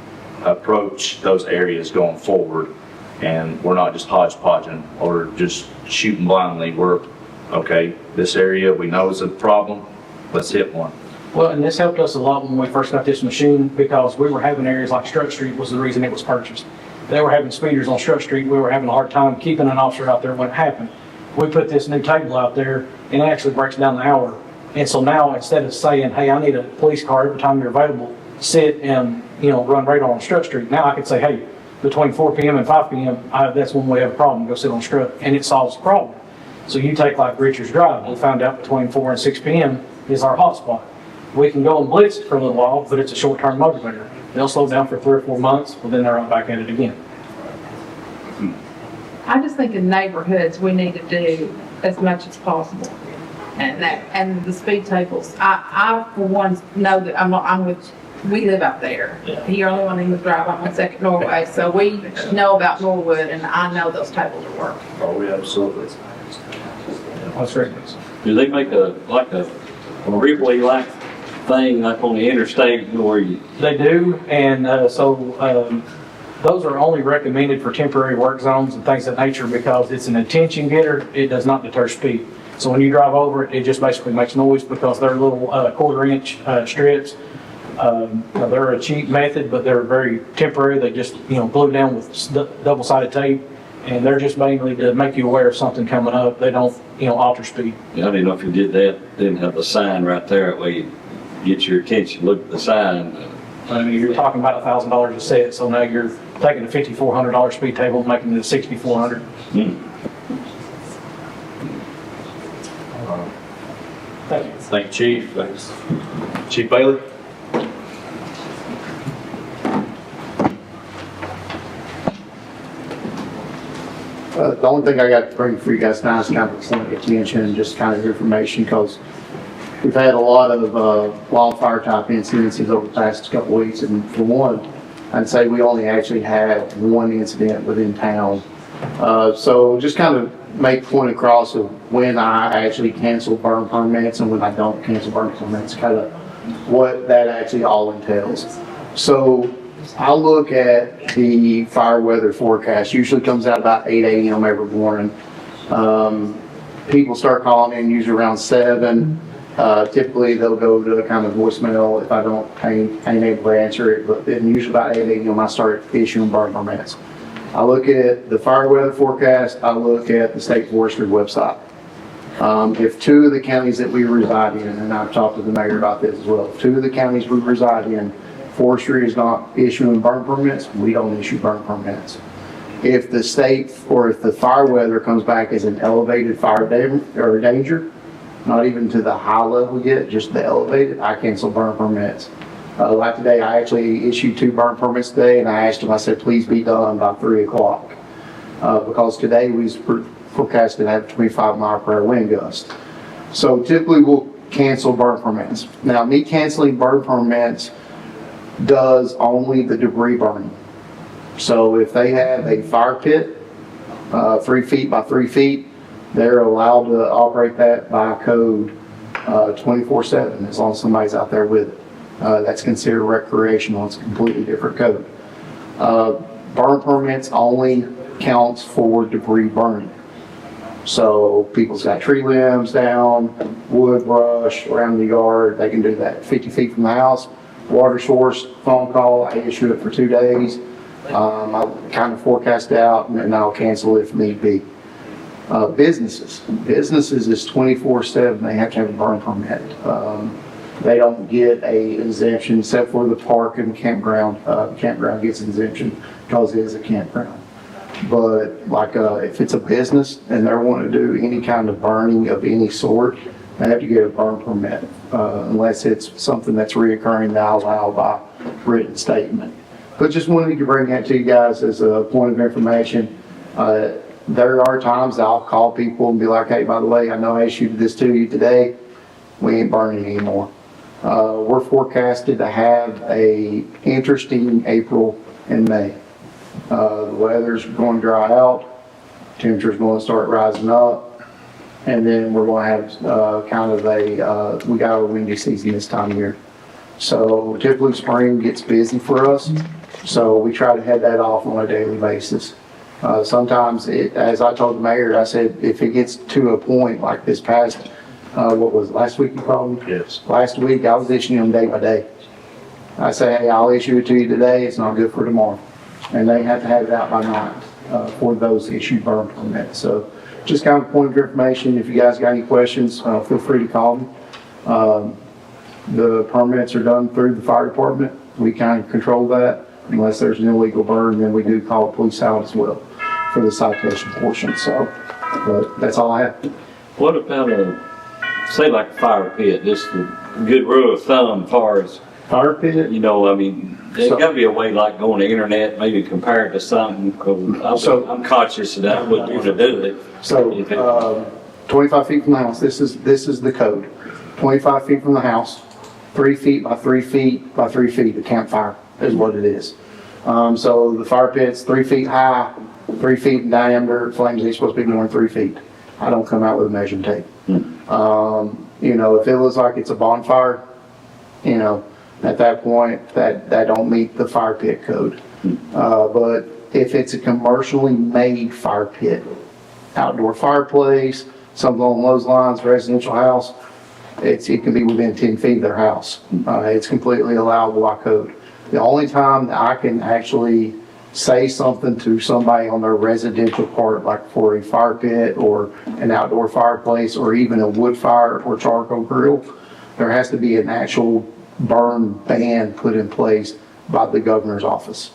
approach those areas going forward. And we're not just hodgepodging or just shooting blindly. We're, okay, this area we know is a problem, let's hit one. Well, and this helped us a lot when we first got this machine, because we were having areas like Strut Street was the reason it was purchased. They were having speeders on Strut Street, we were having a hard time keeping an officer out there when it happened. We put this new table out there, and it actually breaks down the hour. And so now, instead of saying, hey, I need a police car every time you're available, sit and, run radar on Strut Street, now I could say, hey, between 4 p.m. and 5 p.m., that's when we have a problem, go sit on Strut, and it solves the problem. So you take like Richards Drive, we found out between 4 and 6 p.m. is our hot spot. We can go and blitz it for a little while, but it's a short-term motivator. They'll slow down for 3 or 4 months, well, then they're right back at it again. I just think in neighborhoods, we need to do as much as possible. And the speed tables, I for one know that we live out there. You're only one in the drive, I'm on Second Norway, so we know about Norwood, and I know those tables are working. Oh, yeah, absolutely. That's right. Do they make a Ripley-like thing like on the interstate where you? They do, and those are only recommended for temporary work zones and things of that nature because it's an attention getter, it does not deter speed. So when you drive over it, it just basically makes noise because they're little 1/4-inch strips. They're a cheap method, but they're very temporary. They just, glue down with double-sided tape, and they're just mainly to make you aware of something coming up. They don't, alter speed. Yeah, I didn't know if you did that, didn't have the sign right there, that way you get your attention, look at the sign. I mean, you're talking about $1,000 a set, so now you're taking a $5,400 speed table and making it a $6,400. Thank you. Thank you, Chief. Thanks. Chief Bailey? The only thing I got to bring for you guys now is kind of a point of attention and just kind of information, because we've had a lot of wildfire type incidences over the past couple weeks, and for one, I'd say we only actually had one incident within town. So just kind of make point across of when I actually cancel burn permits and when I don't cancel burn permits, kind of what that actually all entails. So I look at the fire weather forecast, usually comes out about 8 a.m. every morning. People start calling in usually around 7. Typically they'll go to a kind of voicemail if I ain't able to answer it, but then usually about 8 a.m. I start issuing burn permits. I look at the fire weather forecast, I look at the state forestry website. If 2 of the counties that we reside in, and I've talked to the mayor about this as well, if 2 of the counties we reside in, forestry is not issuing burn permits, we don't issue burn permits. If the state or if the fire weather comes back as an elevated fire danger, not even to the high level yet, just the elevated, I cancel burn permits. Like today, I actually issued 2 burn permits today, and I asked them, I said, please be done by 3 o'clock. Because today we forecasted to have 25-mile-per-hour wind gust. So typically we'll cancel burn permits. Now, me canceling burn permits does only the debris burning. So if they have a fire pit, 3 feet by 3 feet, they're allowed to operate that by code 24/7 as long as somebody's out there with it. That's considered recreational. It's a completely different code. Burn permits only counts for debris burning. So people's got tree limbs down, wood, brush around the yard, they can do that 50 feet from the house. Water source, phone call, I issue it for 2 days. I'll kind of forecast out and I'll cancel it if need be. Businesses is 24/7, they have to have a burn permit. They don't get a exemption except for the park and campground. Campground gets an exemption because it is a campground. But like, if it's a business and they're wanting to do any kind of burning of any sort, they have to get a burn permit, unless it's something that's reoccurring now allowed by written statement. But just wanted to bring that to you guys as a point of information. There are times that I'll call people and be like, hey, by the way, I know I issued this to you today. We ain't burning anymore. We're forecasted to have a interesting April and May. The weather's going to dry out, temperature's going to start rising up, and then we're going to have kind of we got our windy season this time of year. So typically spring gets busy for us, so we try to head that off on a daily basis. Sometimes, as I told the mayor, I said, if it gets to a point like this past, what was it, last week you called me? Yes. Last week, I was issuing them day by day. I say, hey, I'll issue it to you today, it's not good for tomorrow. And they have to have it out by night for those issued burn permits. So just kind of a point of information, if you guys got any questions, feel free to call me. The permits are done through the fire department. We kind of control that. Unless there's an illegal burn, then we do call the police out as well for the citation portion. So, but that's all I have. What about say like a fire pit, just a good rule of thumb as far as, Fire pit? you know, I mean, there's gotta be a way like going to the internet, maybe compare it to something, cause I'm conscious that I wouldn't want to do it. So, 25 feet from the house, this is the code. 25 feet from the house, 3 feet by 3 feet by 3 feet, the campfire is what it is. So the fire pit's 3 feet high, 3 feet in diameter, flames ain't supposed to be more than 3 feet. I don't come out with a measuring tape. You know, if it looks like it's a bonfire, you know, at that point, that don't meet the fire pit code. But if it's a commercially made fire pit, outdoor fireplace, something along those lines, residential house, it can be within 10 feet of their house. It's completely allowable by code. The only time that I can actually say something to somebody on their residential part, like for a fire pit or an outdoor fireplace or even a wood fire or charcoal grill, there has to be an actual burn ban put in place by the governor's office.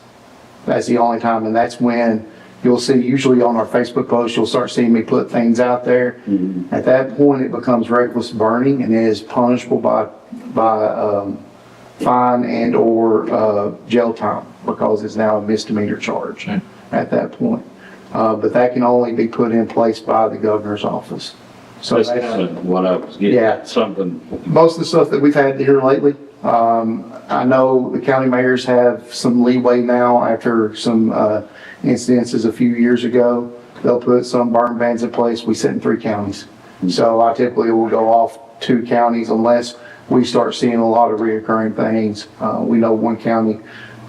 That's the only time, and that's when you'll see, usually on our Facebook post, you'll start seeing me put things out there. At that point, it becomes reckless burning and it is punishable by fine and or jail time, because it's now a misdemeanor charge at that point. But that can only be put in place by the governor's office. So That's kind of what I was getting Yeah. at, something. most of the stuff that we've had here lately, I know the county mayors have some leeway now after some incidences a few years ago. They'll put some burn bans in place. We sit in 3 counties. So I typically will go off 2 counties unless we start seeing a lot of reoccurring things. We know 1 county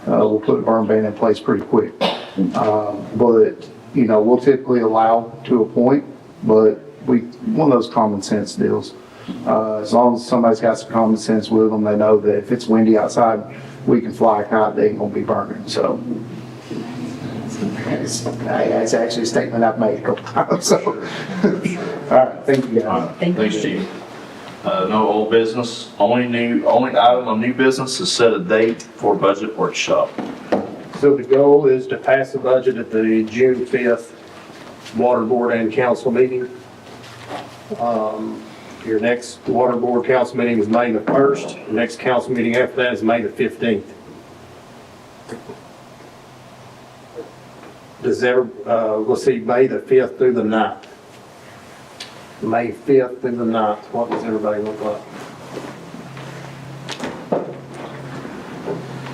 will put a burn ban in place pretty quick. But, you know, we'll typically allow to a point, but one of those common sense deals. As long as somebody's got some common sense with them, they know that if it's windy outside, we can fly a kite, they ain't gonna be burning, so. It's actually a statement I've made a couple times, so. All right, thank you guys. Thanks, Chief. No old business. Only item of new business is set a date for budget workshop. So the goal is to pass the budget at the June 5th Water Board and Council meeting. Your next Water Board Council meeting is May the 1st. The next council meeting after that is May the 15th. Let's see, May the 5th through the 9th. May 5th through the 9th. What does everybody look like?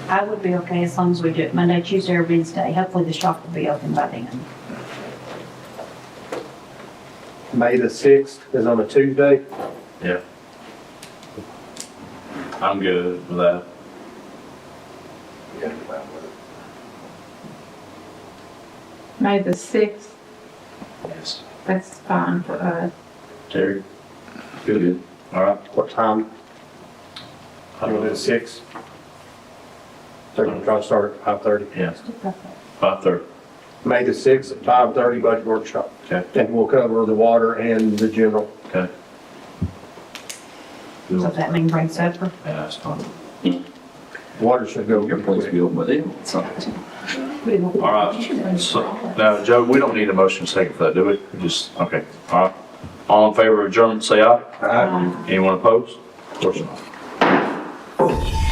I would be okay as long as we do it Monday, Tuesday, or Wednesday. Hopefully the shop will be open by then. May the 6th is on a Tuesday. Yeah. I'm good with that. May the 6th, Yes. that's fine for us. Terry? Good. All right. What time? I'm gonna do 6. So we're trying to start at 5:30. Yeah. 5:30. May the 6th at 5:30 budget workshop. Okay. And we'll cover the water and the general. Okay. So that means bring supper? Yeah, that's fine. Water should go. Your place be open with them, something. All right, so, now, Joe, we don't need a motion second for that, do we? We just, okay, all right. All in favor of adjournment, say aye. Aye. Anyone opposed? Of course not.